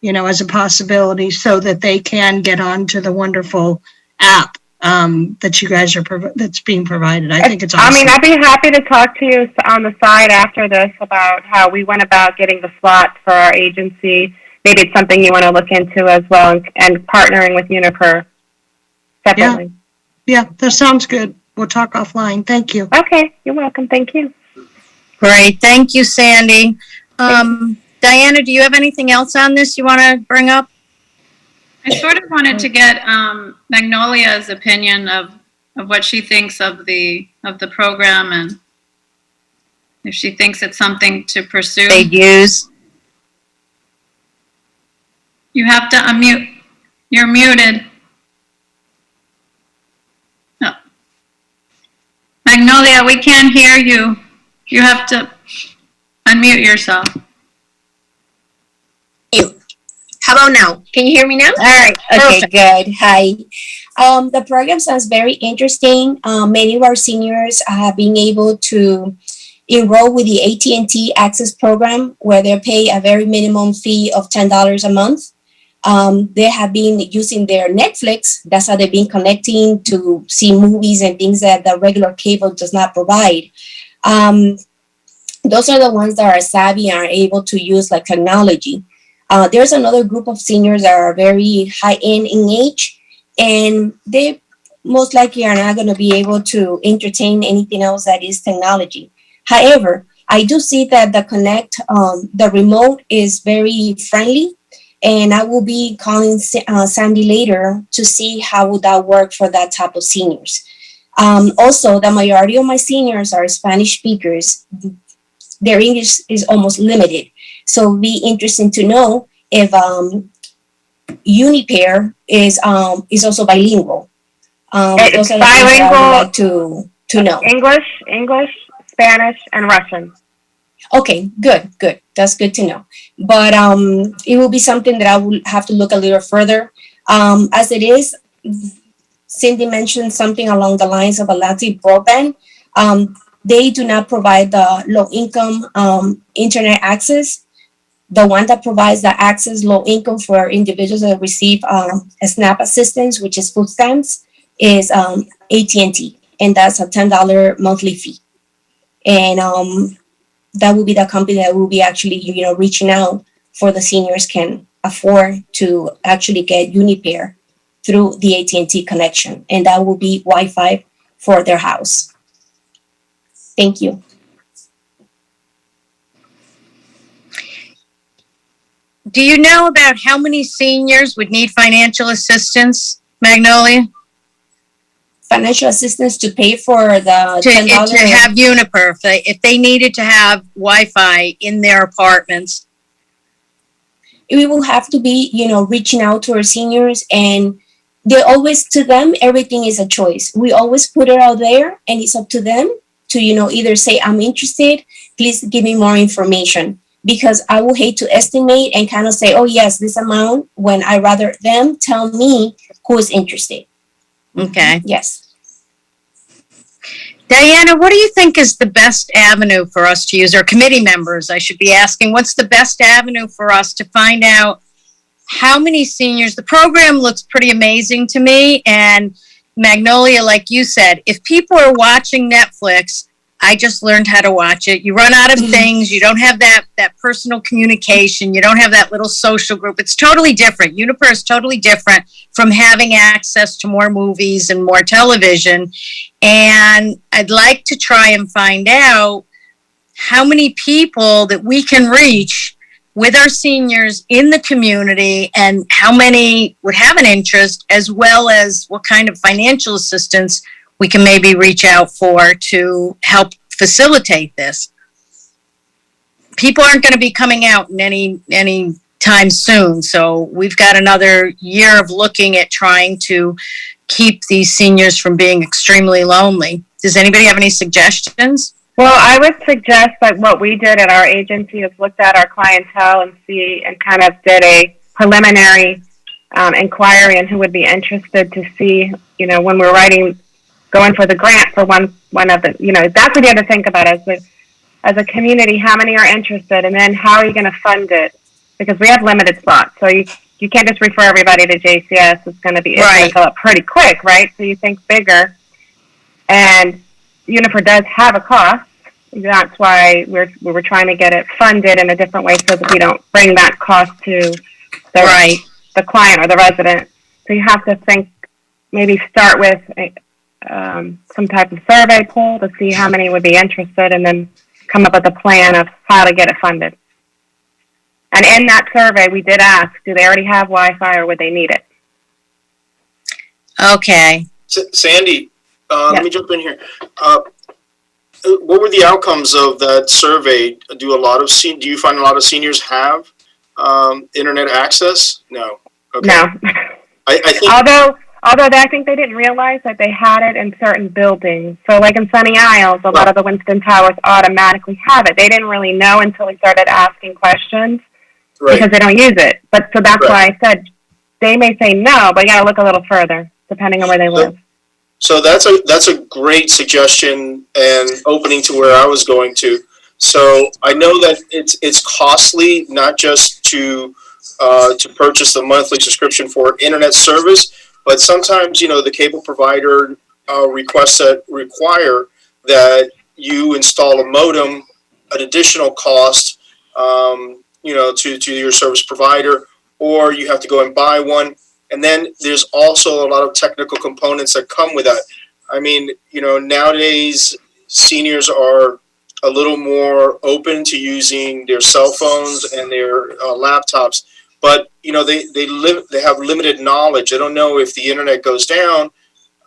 as a possibility, so that they can get onto the wonderful app that you guys that's being provided. I think it's awesome.
I mean, I'd be happy to talk to you on the side after this about how we went about getting the slots for our agency. Maybe it's something you want to look into as well, and partnering with Juniper separately.
Yeah, that sounds good. We'll talk offline. Thank you.
Okay, you're welcome. Thank you.
Great. Thank you, Sandy. Diana, do you have anything else on this you want to bring up?
I sort of wanted to get Magnolia's opinion of what she thinks of the program, and if she thinks it's something to pursue.
They'd use.
You have to unmute. You're muted. No. Magnolia, we can't hear you. You have to unmute yourself.
How about now? Can you hear me now? All right. Okay, good. Hi. The program sounds very interesting. Many of our seniors have been able to enroll with the AT&T Access program, where they pay a very minimum fee of $10 a month. They have been using their Netflix. That's how they've been connecting to see movies and things that the regular cable does not provide. Those are the ones that are savvy and are able to use like technology. There's another group of seniors that are very high-end in age, and they most likely are not going to be able to entertain anything else that is technology. However, I do see that the Connect, the remote is very friendly, and I will be calling Sandy later to see how would that work for that type of seniors. Also, the majority of my seniors are Spanish speakers. Their English is almost limited. So it'll be interesting to know if Unipair is also bilingual.
It's
those are the things that I would like
bilingual.
to know.
English, Spanish, and Russian.
Okay, good. That's good to know. But it will be something that I will have to look a little further. As it is, Cindy mentioned something along the lines of a Latin broadband. They do not provide the low-income internet access. The one that provides the access low income for individuals that receive a SNAP assistance, which is food stamps, is AT&T, and that's a $10 monthly fee. And that will be the company that will be actually, reaching out for the seniors can afford to actually get Unipair through the AT&T connection, and that will be Wi-Fi for their house. Thank you.
Do you know about how many seniors would need financial assistance, Magnolia?
Financial assistance to pay for the $10?
To have Juniper, if they needed to have Wi-Fi in their apartments.
We will have to be, reaching out to our seniors, and they always, to them, everything is a choice. We always put it out there, and it's up to them to, either say, I'm interested, please give me more information. Because I will hate to estimate and kind of say, oh, yes, this amount, when I rather them tell me who is interested.
Okay.
Yes.
Diana, what do you think is the best avenue for us to use, or committee members, I should be asking, what's the best avenue for us to find out how many seniors? The program looks pretty amazing to me. And Magnolia, like you said, if people are watching Netflix, I just learned how to watch it. You run out of things. You don't have that personal communication. You don't have that little social group. It's totally different. Juniper is totally different from having access to more movies and more television. And I'd like to try and find out how many people that we can reach with our seniors in the community, and how many would have an interest, as well as what kind of financial assistance we can maybe reach out for to help facilitate this. People aren't going to be coming out in any time soon, so we've got another year of looking at trying to keep these seniors from being extremely lonely. Does anybody have any suggestions?
Well, I would suggest that what we did at our agency is looked at our clientele and kind of did a preliminary inquiry on who would be interested to see, when we're going for the grant for one of the, that's what you have to think about as a community, how many are interested, and then how are you going to fund it? Because we have limited slots, so you can't just refer everybody to JCS. It's going to fill up pretty quick, right? So you think bigger, and Juniper does have a cost. That's why we were trying to get it funded in a different way so that we don't bring that cost to the client or the resident. So you have to think, maybe start with some type of survey poll to see how many would be interested, and then come up with a plan of how to get it funded. And in that survey, we did ask, do they already have Wi-Fi or would they need it?
Okay.
Sandy, let me jump in here. What were the outcomes of that survey? Do you find a lot of seniors have internet access? No. Okay.
No.
I think,
although I think they didn't realize that they had it in certain buildings. So like in Sunny Isles, a lot of the Winston Towers automatically have it. They didn't really know until we started asking questions because they don't use it. But so that's why I said they may say no, but you got to look a little further depending on where they live.
So that's a great suggestion and opening to where I was going to. So I know that it's costly not just to purchase the monthly subscription for internet service, but sometimes the cable provider requests that require that you install a modem, an additional cost, to your service provider, or you have to go and buy one. And then there's also a lot of technical components that come with that. I mean, nowadays seniors are a little more open to using their cell phones and their laptops, but you know they have limited knowledge. They don't know if the internet goes down,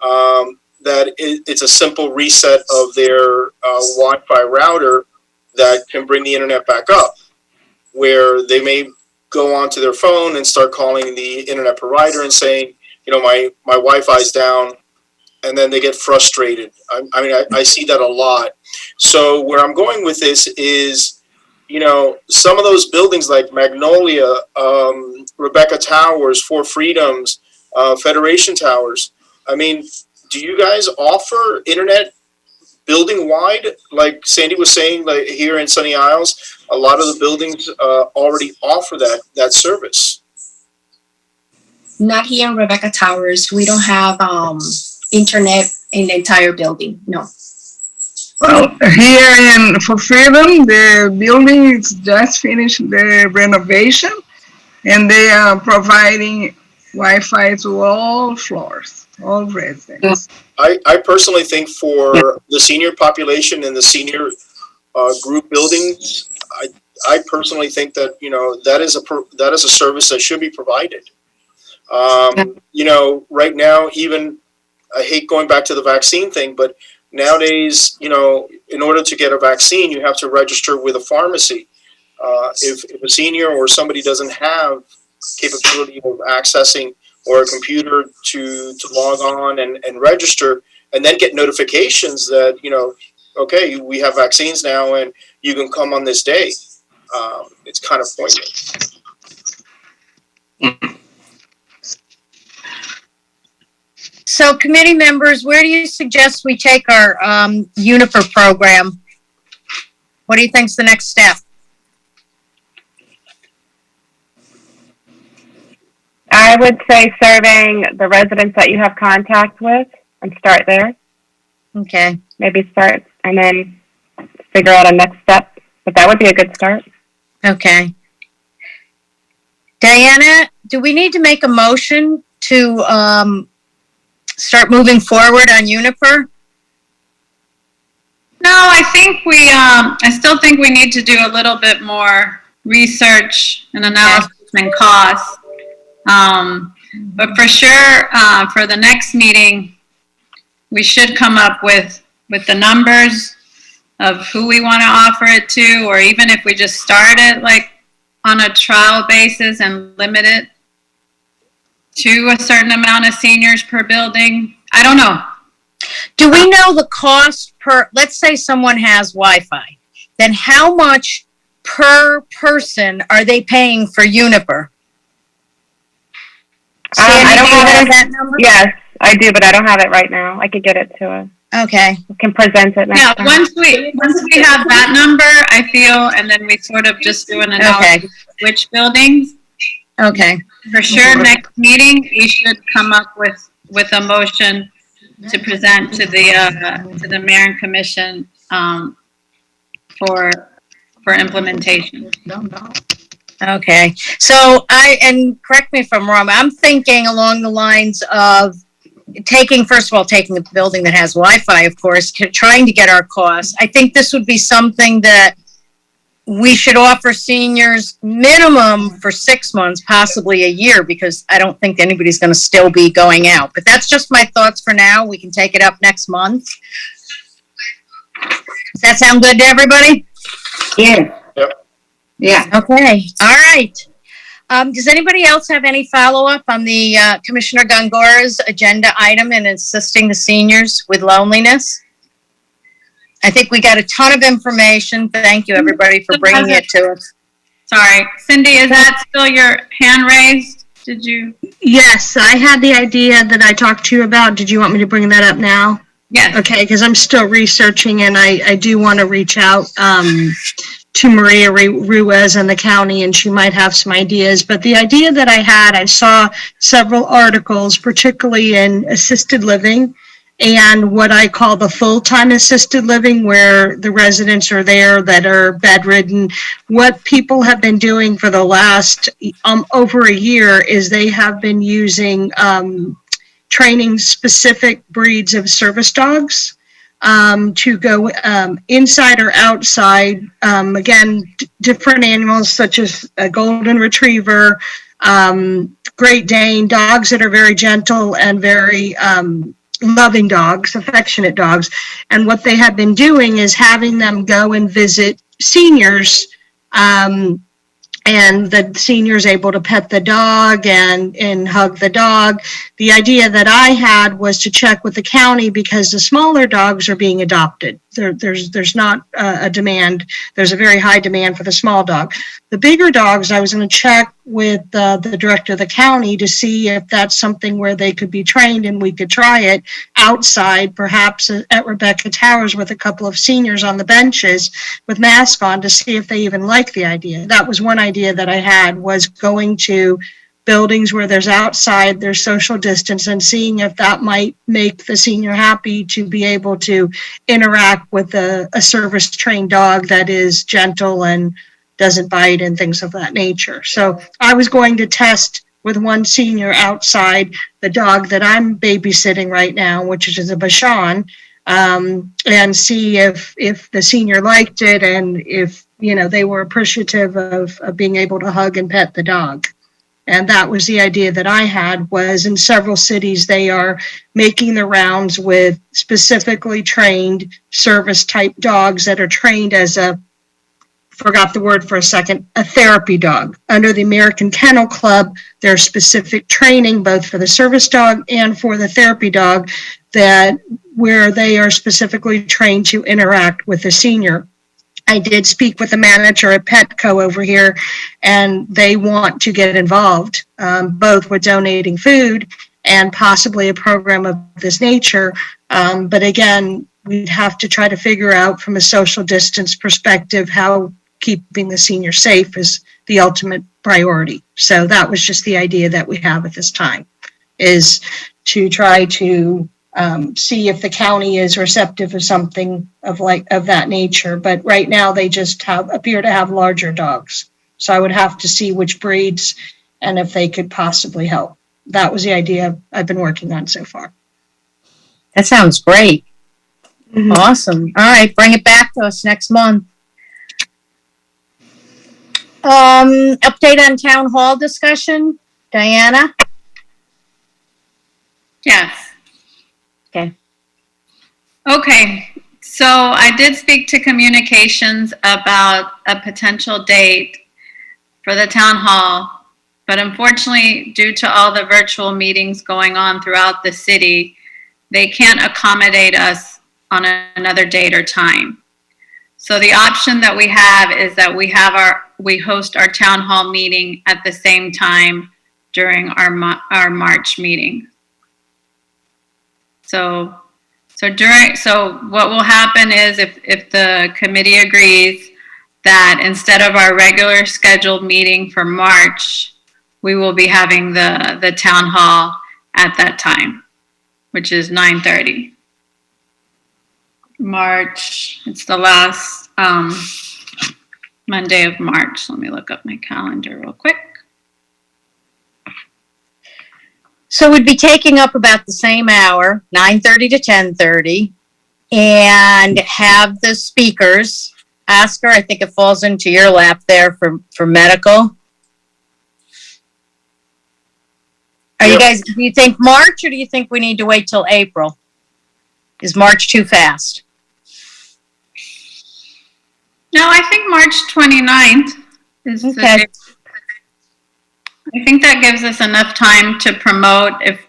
that it's a simple reset of their Wi-Fi router that can bring the internet back up, where they may go onto their phone and start calling the internet provider and saying, you know, my Wi-Fi's down, and then they get frustrated. I see that a lot. So where I'm going with this is, you know, some of those buildings like Magnolia, Rebecca Towers, Four Freedoms, Federation Towers. I mean, do you guys offer internet building-wide? Like Sandy was saying, like here in Sunny Isles, a lot of the buildings already offer that service.
Not here in Rebecca Towers. We don't have internet in the entire building. No.
Well, here in For Freedom, the building is just finished the renovation, and they are providing Wi-Fi to all floors, all residents.
I personally think for the senior population and the senior group buildings, I personally think that, you know, that is a service that should be provided. You know, right now, even I hate going back to the vaccine thing, but nowadays, you know, in order to get a vaccine, you have to register with a pharmacy. If a senior or somebody doesn't have capability of accessing or a computer to log on and register and then get notifications that, you know, okay, we have vaccines now and you can come on this day. It's kind of pointless.
So committee members, where do you suggest we take our Juniper program? What do you think's the next step?
I would say serving the residents that you have contact with and start there.
Okay.
Maybe start and then figure out a next step. But that would be a good start.
Okay. Diana, do we need to make a motion to start moving forward on Juniper?
No, I think I still think we need to do a little bit more research and analysis and costs. But for sure, for the next meeting, we should come up with the numbers of who we want to offer it to, or even if we just start it like on a trial basis and limit it to a certain amount of seniors per building. I don't know.
Do we know the cost per, let's say someone has Wi-Fi, then how much per person are they paying for Juniper?
I don't have
that number?
Yes, I do, but I don't have it right now. I could get it to us.
Okay.
We can present it next time.
Once we have that number, I feel, and then we sort of just do an analysis of which buildings.
Okay.
For sure, next meeting, we should come up with a motion to present to the mayor and commission for implementation.
Okay. So and correct me if I'm wrong, I'm thinking along the lines of first of all, taking a building that has Wi-Fi, of course, trying to get our costs. I think this would be something that we should offer seniors minimum for 6 months, possibly a year, because I don't think anybody's going to still be going out. But that's just my thoughts for now. We can take it up next month. Does that sound good to everybody?
Yes.
Yep.
Yeah.
Okay. All right. Does anybody else have any follow-up on the Commissioner Gongora's agenda item in assisting the seniors with loneliness? I think we got a ton of information. Thank you, everybody, for bringing it to us.
Sorry. Cindy, is that still your hand raised? Did you?
Yes, I had the idea that I talked to you about. Did you want me to bring that up now?
Yes.
Okay, because I'm still researching, and I do want to reach out to Maria Ruiz and the county, and she might have some ideas. But the idea that I saw several articles, particularly in assisted living and what I call the full-time assisted living, where the residents are there that are bedridden. What people have been doing for the last over a year is they have been using training specific breeds of service dogs to go inside or outside. Again, different animals such as a golden retriever, Great Dane, dogs that are very gentle and very loving dogs, affectionate dogs. And what they have been doing is having them go and visit seniors, and the senior's able to pet the dog and hug the dog. The idea that I had was to check with the county because the smaller dogs are being adopted. There's not a demand. There's a very high demand for the small dog. The bigger dogs, I was going to check with the director of the county to see if that's something where they could be trained and we could try it outside, perhaps at Rebecca Towers with a couple of seniors on the benches with masks on to see if they even like the idea. That was one idea that I had, was going to buildings where there's outside, there's social distance, and seeing if that might make the senior happy to be able to interact with a service-trained dog that is gentle and doesn't bite and things of that nature. So I was going to test with one senior outside the dog that I'm babysitting right now, which is a Bashan, and see if the senior liked it and if, you know, they were appreciative of being able to hug and pet the dog. And that was the idea that I had, was in several cities, they are making the rounds with specifically trained service type dogs that are trained as forgot the word for a second, a therapy dog. Under the American Kennel Club, there's specific training both for the service dog and for the therapy dog where they are specifically trained to interact with the senior. I did speak with the manager at Petco over here, and they want to get involved, both with donating food and possibly a program of this nature. But again, we'd have to try to figure out from a social distance perspective how keeping the senior safe is the ultimate priority. So that was just the idea that we have at this time, is to try to see if the county is receptive of something of that nature. But right now they just appear to have larger dogs. So I would have to see which breeds and if they could possibly help. That was the idea I've been working on so far.
That sounds great.
Mm-hmm.
Awesome. All right, bring it back to us next month. Update on town hall discussion, Diana?
Yes.
Okay.
Okay, so I did speak to communications about a potential date for the town hall, but unfortunately, due to all the virtual meetings going on throughout the city, they can't accommodate us on another date or time. So the option that we have is that we host our town hall meeting at the same time during our March meeting. So what will happen is if the committee agrees that instead of our regular scheduled meeting for March, we will be having the town hall at that time, which is 9:30. March, it's the last Monday of March. Let me look up my calendar real quick.
So we'd be taking up about the same hour, 9:30 to 10:30, and have the speakers. Oscar, I think it falls into your lap there for medical. You guys, do you think March, or do you think we need to wait till April? Is March too fast?
No, I think March 29th is the
Okay.
date. I think that gives us enough time to promote. If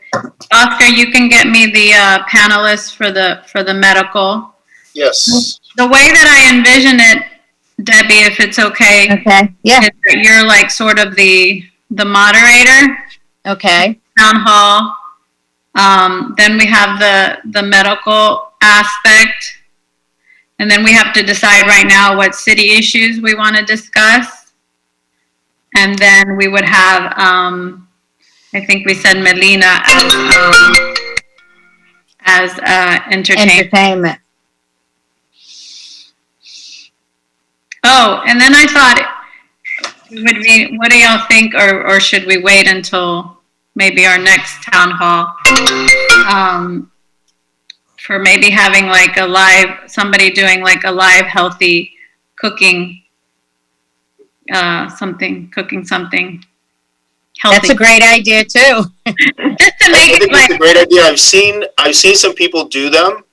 Oscar, you can get me the panelists for the medical.
Yes.
The way that I envision it, Debbie, if it's okay.
Okay. Yeah.
You're like sort of the moderator.
Okay.
Town hall. Then we have the medical aspect. And then we have to decide right now what city issues we want to discuss. And then we would have, I think we said Melina as entertainment. Oh, and then I thought, what do y'all think, or should we wait until maybe our next town hall? for maybe having like a live, somebody doing like a live healthy cooking, cooking something healthy.
That's a great idea too.
Just to
I
make
think
it like,
it's a great idea. I've seen some people do them.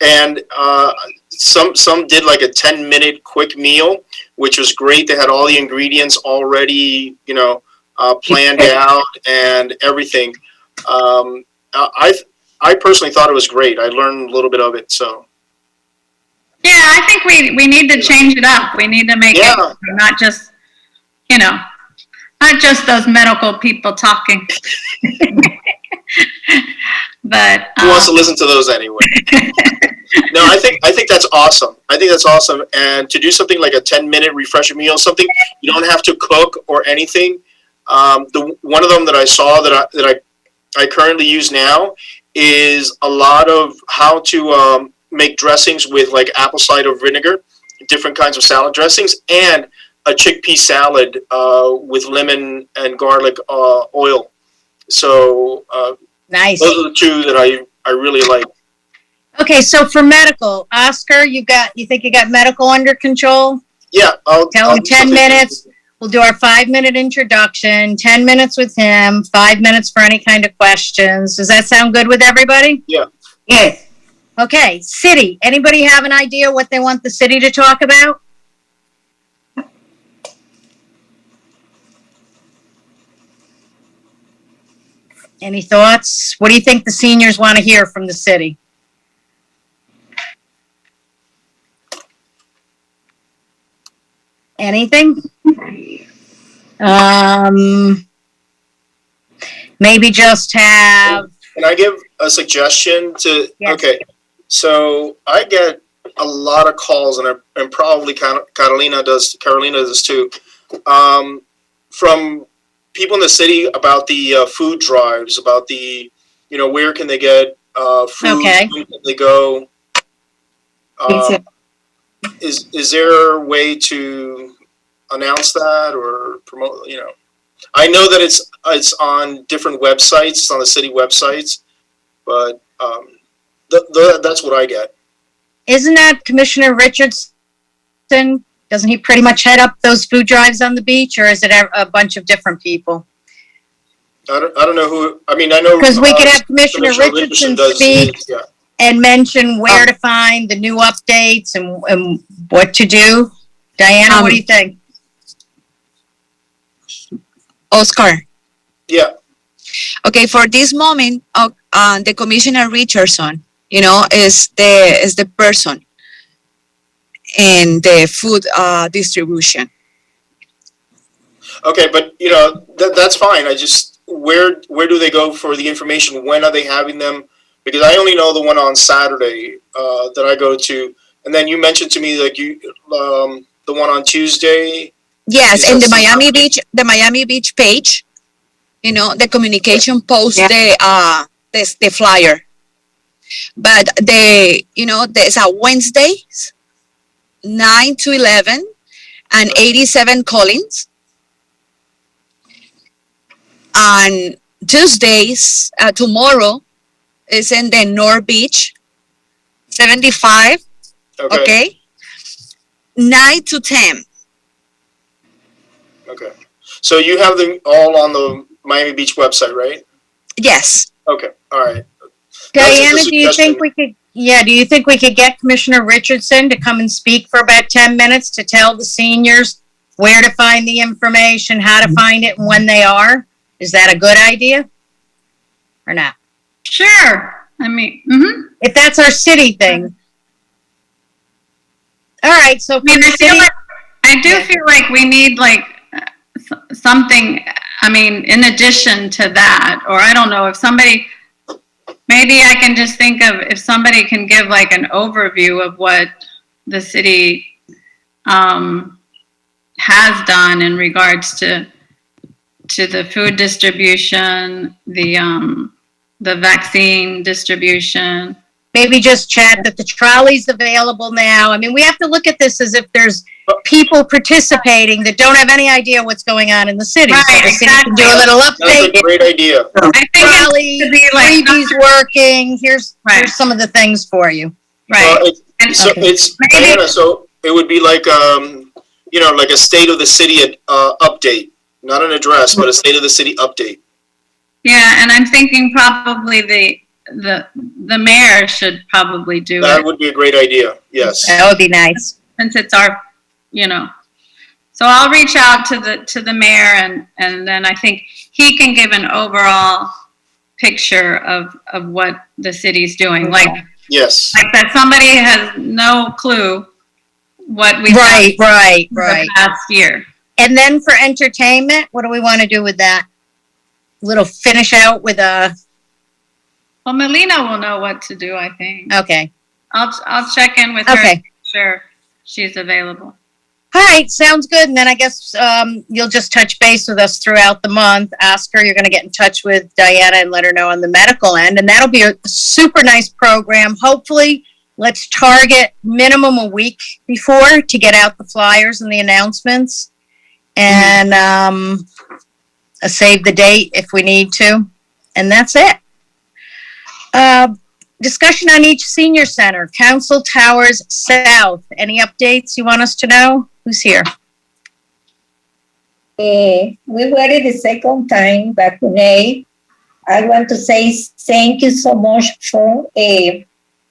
And some did like a 10-minute quick meal, which was great. They had all the ingredients already, planned out and everything. I personally thought it was great. I learned a little bit of it. So
yeah, I think we need to change it up. We need to make it not just, not just those medical people talking. But
who wants to listen to those anyway? No, I think that's awesome. I think that's awesome. And to do something like a 10-minute refresher meal, something you don't have to cook or anything. One of them that I saw that I currently use now is a lot of how to make dressings with like apple cider vinegar, different kinds of salad dressings, and a chickpea salad with lemon and garlic oil. So
nice.
Those are the two that I really like.
Okay, so for medical, Oscar, you think you got medical under control?
Yeah,
Tell him 10 minutes. We'll do our 5-minute introduction, 10 minutes with him, 5 minutes for any kind of questions. Does that sound good with everybody?
Yeah.
Yes. Okay, city. Anybody have an idea what they want the city to talk about? Any thoughts? What do you think the seniors want to hear from the city? Anything? Maybe just have.
Can I give a suggestion to?
Yes.
Okay, so I get a lot of calls, and probably Carolina does too, from people in the city about the food drives, about the where can they get food?
Okay.
Where can they go? Is there a way to announce that or promote? I know that it's on different websites, it's on the city websites, but that's what I get.
Isn't that Commissioner Richardson? Doesn't he pretty much head up those food drives on the beach, or is it a bunch of different people?
I don't know who. I mean, I know
because we could have Commissioner Richardson speak
yeah.
and mention where to find the new updates and what to do. Diana, what do you think?
Oscar.
Yeah.
Okay, for this moment, the Commissioner Richardson, is the person in the food distribution.
Okay, but that's fine. I just where do they go for the information? When are they having them? Because I only know the one on Saturday that I go to, and then you mentioned to me like the one on Tuesday.
Yes, and the Miami Beach page, the communication posts the flyer. But there's a Wednesdays, 9 to 11, and 87 Collins. On Tuesdays, tomorrow, is in the North Beach, 75. Okay. 9 to 10.
Okay. So you have them all on the Miami Beach website, right?
Yes.
Okay. All right.
Diana, do you think we could get Commissioner Richardson to come and speak for about 10 minutes to tell the seniors where to find the information, how to find it, and when they are? Is that a good idea or not?
Sure. I mean,
if that's our city thing. All right. So
I do feel like we need like something. I mean, in addition to that, or I don't know if somebody. Maybe I can just think of if somebody can give like an overview of what the city has done in regards to the food distribution, the vaccine distribution.
Maybe just chat that the trolley's available now. I mean, we have to look at this as if there's people participating that don't have any idea what's going on in the city. So
Right,
the city can do a
exactly.
little
That's
update.
a great idea.
I think it
Trolley,
should be like,
freebies working. Here's
Right.
some of the things for you.
right.
Well, so
Okay.
it's,
Maybe-
Diana, so it would be like, like a state of the city, update, not an address, but a state of the city update.
Yeah, and I'm thinking probably the mayor should probably do
That
it,
would be a great idea, yes.
That would be nice.
since it's our, So I'll reach out to the mayor and then I think he can give an overall picture of what the city's doing. Like
Yes.
that somebody has no clue what we've done
Right.
the past year.
And then for entertainment, what do we want to do with that? Little finish out with a,
Well, Melina will know what to do, I think.
okay.
I'll check in with her.
Okay.
To make sure she's available.
All right, sounds good. And then I guess you'll just touch base with us throughout the month. Ask her, you're going to get in touch with Diana and let her know on the medical end. And that'll be a super nice program. Hopefully, let's target minimum a week before to get out the flyers and the announcements. And a save the date if we need to. And that's it. Discussion on each senior center, Council Towers South. Any updates you want us to know? Who's here?
We were the second time vaccinate. I want to say thank you so much for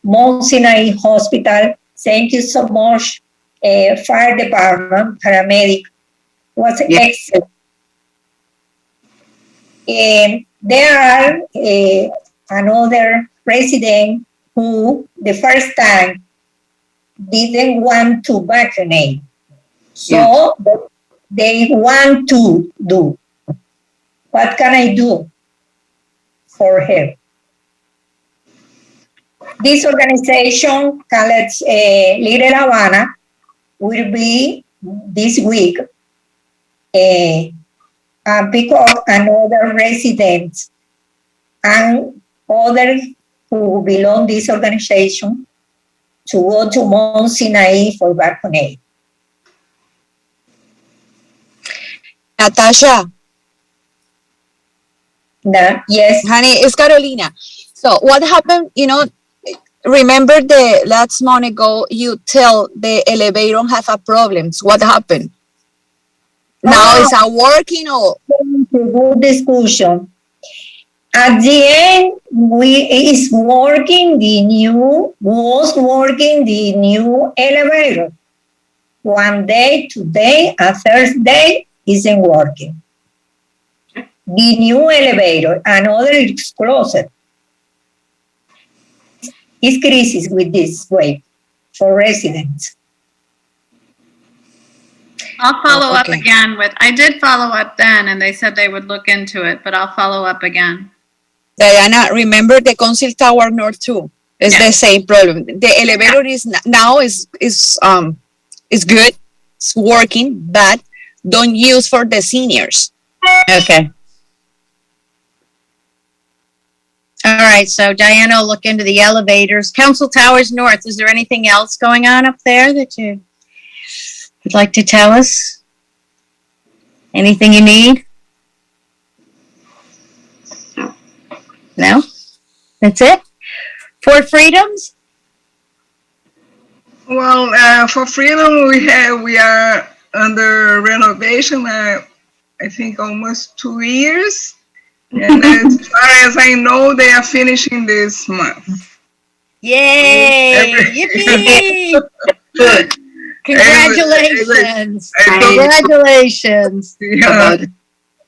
Mount Sinai Hospital. Thank you so much, fire department, paramedic. Was excellent. There are another resident who the first time didn't want to vaccinate. So they want to do. What can I do for her? This organization called Little Havana will be this week pick up another resident and others who belong to this organization to go to Mount Sinai for vaccinate.
Natasha,
Yes.
honey, it's Carolina. So what happened, remember the last month ago, you tell the elevator have a problems. What happened? Now it's not working or?
Good discussion. At the end, was working the new elevator. One day, today, and Thursday isn't working. The new elevator, another is closed. It's crisis with this way for residents.
I'll follow up again I did follow up then and they said they would look into it, but I'll follow up again.
Diana, remember the Council Tower North too? It's the same problem. The elevator is now is good, it's working, but don't use for the seniors.
Okay. All right, so Diana will look into the elevators. Council Towers North, is there anything else going on up there that you would like to tell us? Anything you need? No? That's it? For Freedoms?
Well, for Freedom, we are under renovation. I think almost 2 years, and as far as I know, they are finishing this month.
Yay! Yippee!
Good.
Congratulations! Congratulations!
Yeah.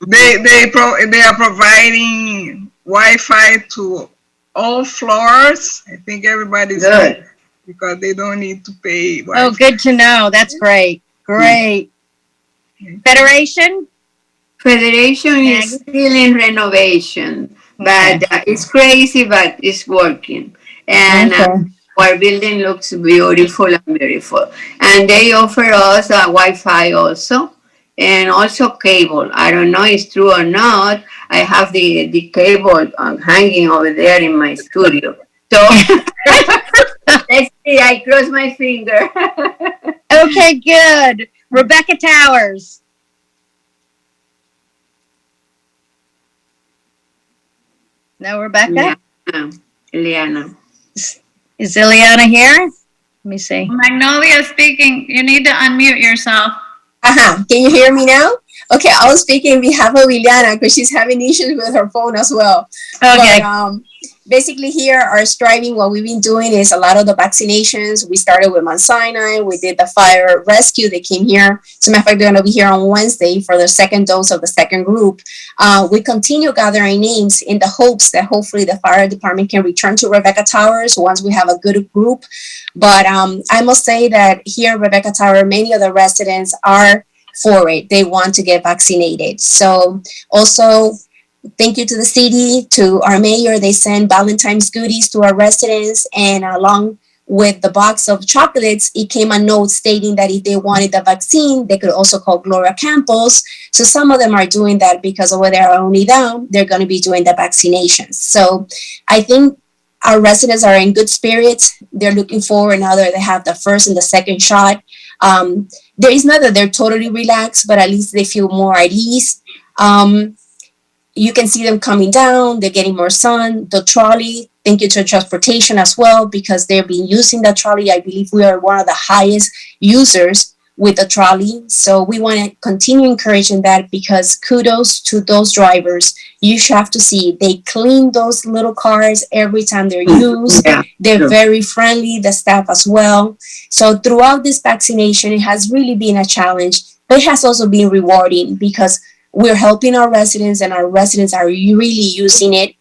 They are providing Wi-Fi to all floors. I think everybody's good because they don't need to pay Wi-Fi.
Oh, good to know. That's great. Great. Federation?
Federation is still in renovation, but it's crazy, but it's working. And our building looks beautiful and beautiful. And they offer us Wi-Fi also, and also cable. I don't know if it's true or not. I have the cable hanging over there in my studio. So Let's see, I cross my finger.
Okay, good. Rebecca Towers. No, Rebecca?
Ileana.
Is Ileana here? Let me see.
Magnolia speaking. You need to unmute yourself.
Can you hear me now? Okay, I'll speak in behalf of Liliana because she's having issues with her phone as well.
Okay.
But, basically here, our striving, what we've been doing is a lot of the vaccinations. We started with Mount Sinai. We did the fire rescue. They came here. As a matter of fact, they're going to be here on Wednesday for the second dose of the second group. We continue gathering names in the hopes that hopefully the fire department can return to Rebecca Towers once we have a good group. But I must say that here at Rebecca Tower, many of the residents are for it. They want to get vaccinated. So also, thank you to the city, to our mayor. They send Valentine's goodies to our residents, and along with the box of chocolates, it came a note stating that if they wanted the vaccine, they could also call Gloria Campos. So some of them are doing that because over there are only down, they're going to be doing the vaccinations. So I think our residents are in good spirits. They're looking forward now that they have the first and the second shot. There is not that they're totally relaxed, but at least they feel more at ease. You can see them coming down. They're getting more sun. The trolley, thank you to transportation as well, because they've been using the trolley. I believe we are one of the highest users with the trolley. So we want to continue encouraging that, because kudos to those drivers. You should have to see, they clean those little cars every time they're used.
Yeah,
they're
true.
very friendly, the staff as well. So throughout this vaccination, it has really been a challenge, but it has also been rewarding because we're helping our residents, and our residents are really using it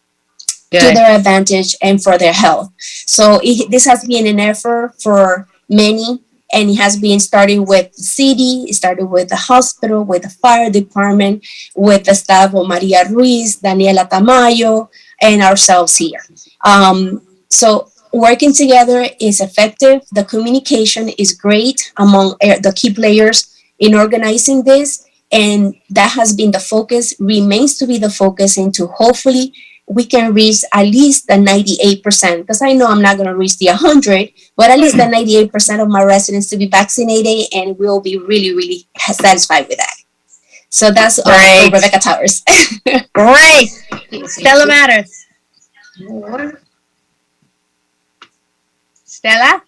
to their advantage and for their health. So this has been an effort for many, and it has been starting with the city, it started with the hospital, with the fire department, with the staff of Maria Ruiz, Daniela Tamayo, and ourselves here. So working together is effective. The communication is great among the key players in organizing this. And that has been the focus, remains to be the focus, into hopefully we can reach at least the 98%, because I know I'm not going to reach the 100, but at least the 98% of my residents to be vaccinated, and we'll be really, really satisfied with that. So that's for Rebecca Towers.
Great. Stella Matters. Stella?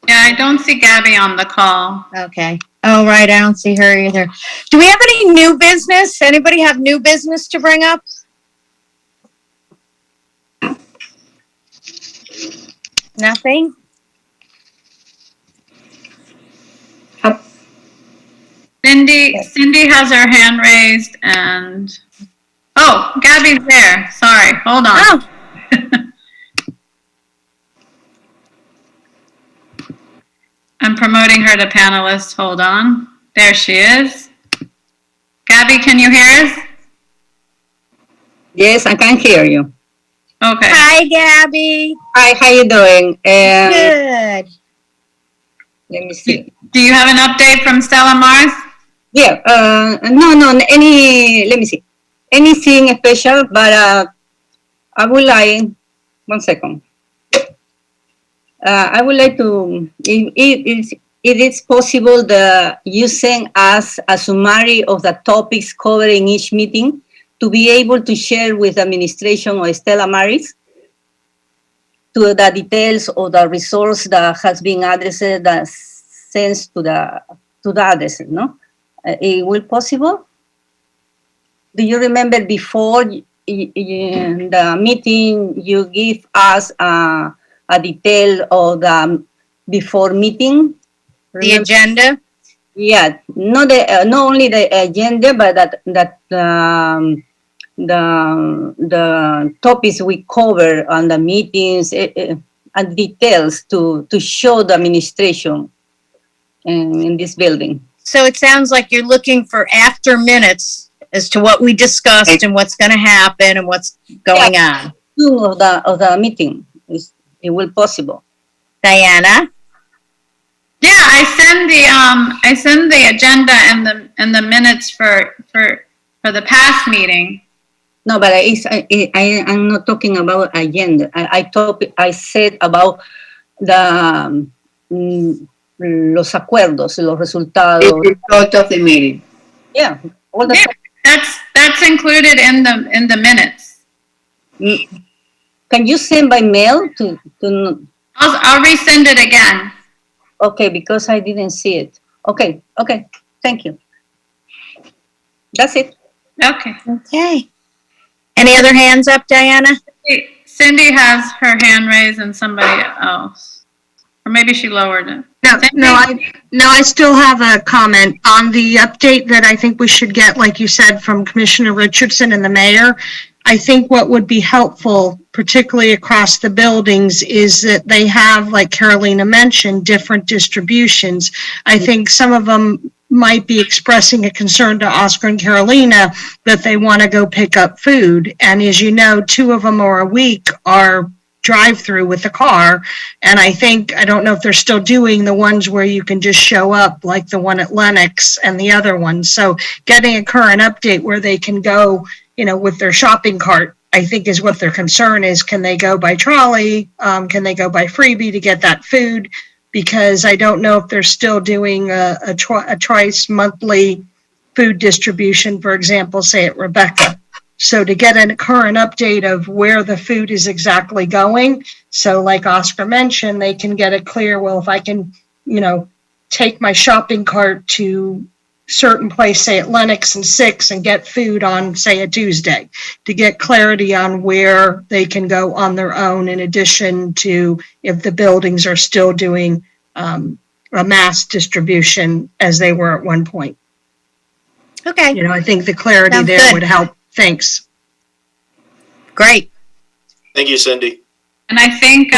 Yeah, I don't see Gabby on the call.
Okay. Oh, right. I don't see her either. Do we have any new business? Anybody have new business to bring up? Nothing?
Cindy has her hand raised, and Gabby's there. Sorry, hold on.
Oh.
I'm promoting her to panelist. Hold on. There she is. Gabby, can you hear us?
Yes, I can hear you.
Okay.
Hi, Gabby.
Hi, how you doing?
Good.
Let me see.
Do you have an update from Stella Mars?
Yeah, let me see. Anything special, but I would like, 1 second. I would like to, if it is possible, you send us a summary of the topics covered in each meeting to be able to share with the administration of Stella Maris to the details of the resource that has been addressed, that sends to the addresses, no? It will possible? Do you remember before in the meeting you give us a detail of the before meeting?
The agenda?
Yeah, not only the agenda, but the topics we cover on the meetings and details to show the administration in this building.
So it sounds like you're looking for after minutes as to what we discussed and what's going to happen and what's going on.
Of the meeting, it will possible.
Diana?
Yeah, I send the agenda and the minutes for the past meeting.
No, but I'm not talking about agenda. I said about the los acuerdos, los resultados.
The result of the meeting.
Yeah, all the
That's included in the minutes.
Can you send by mail to
I'll resend it again.
Okay, because I didn't see it. Okay, thank you. That's it.
Okay.
Okay. Any other hands up, Diana?
Cindy has her hand raised and somebody else. Or maybe she lowered it.
I still have a comment on the update that I think we should get, like you said, from Commissioner Richardson and the mayor. I think what would be helpful, particularly across the buildings, is that they have, like Carolina mentioned, different distributions. I think some of them might be expressing a concern to Oscar and Carolina that they want to go pick up food. And as you know, 2 of them a week are drive-through with the car. And I don't know if they're still doing the ones where you can just show up, like the one at Lenox and the other one. So getting a current update where they can go, with their shopping cart, I think is what their concern is. Can they go by trolley? Can they go by freebie to get that food? Because I don't know if they're still doing a twice monthly food distribution, for example, say at Rebecca. So to get a current update of where the food is exactly going. So like Oscar mentioned, they can get it clear, well, if I can, take my shopping cart to certain place, say at Lenox and 6, and get food on, say, a Tuesday, to get clarity on where they can go on their own, in addition to if the buildings are still doing a mass distribution as they were at one point.
Okay.
I think the clarity
Sounds
there
good.
would help. Thanks.
Great.
Thank you, Cindy.
And I think,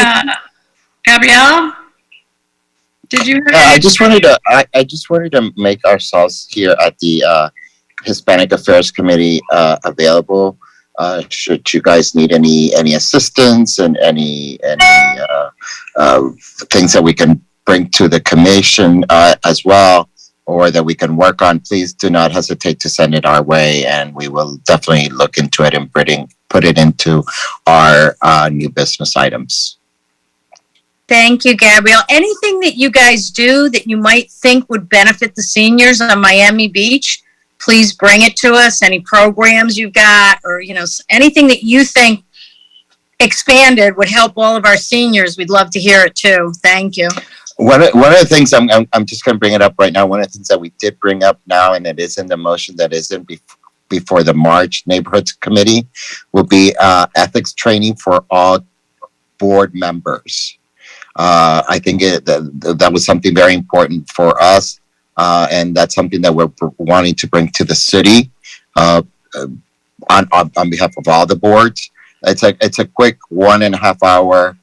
Gabrielle, did you have
I just wanted to make ourselves here at the Hispanic Affairs Committee available. Should you guys need any assistance and any things that we can bring to the commission as well, or that we can work on, please do not hesitate to send it our way, and we will definitely look into it and put it into our new business items.
Thank you, Gabrielle. Anything that you guys do that you might think would benefit the seniors on Miami Beach, please bring it to us. Any programs you've got, or, anything that you think expanded would help all of our seniors, we'd love to hear it too. Thank you.
One of the things I'm just going to bring it up right now. One of the things that we did bring up now, and it is in the motion that isn't before the March Neighborhoods Committee, will be ethics training for all board members. I think that was something very important for us, and that's something that we're wanting to bring to the city on behalf of all the boards. It's a quick 1.5 hour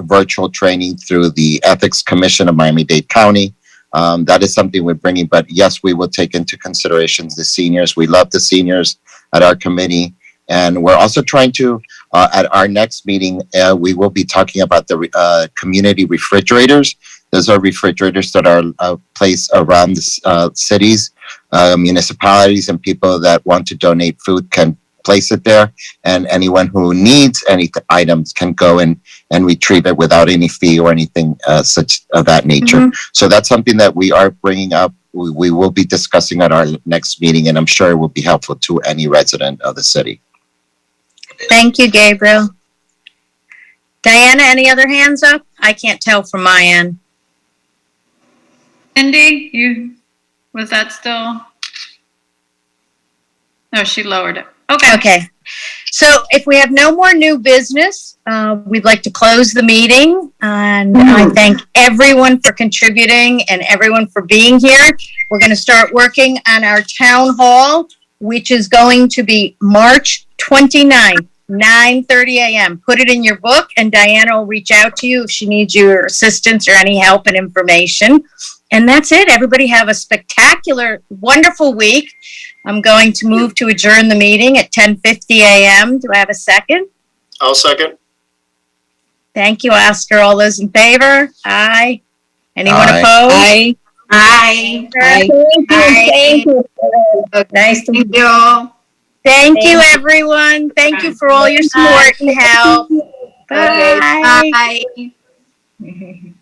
virtual training through the Ethics Commission of Miami-Dade County. That is something we're bringing, but yes, we will take into consideration the seniors. We love the seniors at our committee. And we're also trying to, at our next meeting, we will be talking about the community refrigerators. Those are refrigerators that are placed around the cities, municipalities, and people that want to donate food can place it there. And anyone who needs any items can go and retrieve it without any fee or anything such of that nature. Mm-hmm. So that's something that we are bringing up. We will be discussing at our next meeting, and I'm sure it will be helpful to any resident of the city.
Thank you, Gabriel. Diana, any other hands up? I can't tell from my end.
Cindy, was that still? No, she lowered it.
Okay. So if we have no more new business, we'd like to close the meeting. And I thank everyone for contributing and everyone for being here. We're going to start working on our town hall, which is going to be March 29th. 9:30 a.m. Put it in your book, and Diana will reach out to you if she needs your assistance or any help and information. And that's it. Everybody have a spectacular, wonderful week. I'm going to move to adjourn the meeting at 10:50 a.m. Do I have a second?
I'll second.
Thank you, Oscar. All those in favor? Aye. Anyone opposed?
Aye. Aye.
Thank you. Nice to meet you.
Thank you, everyone. Thank you for all your support and help.
Okay,
Bye.
bye.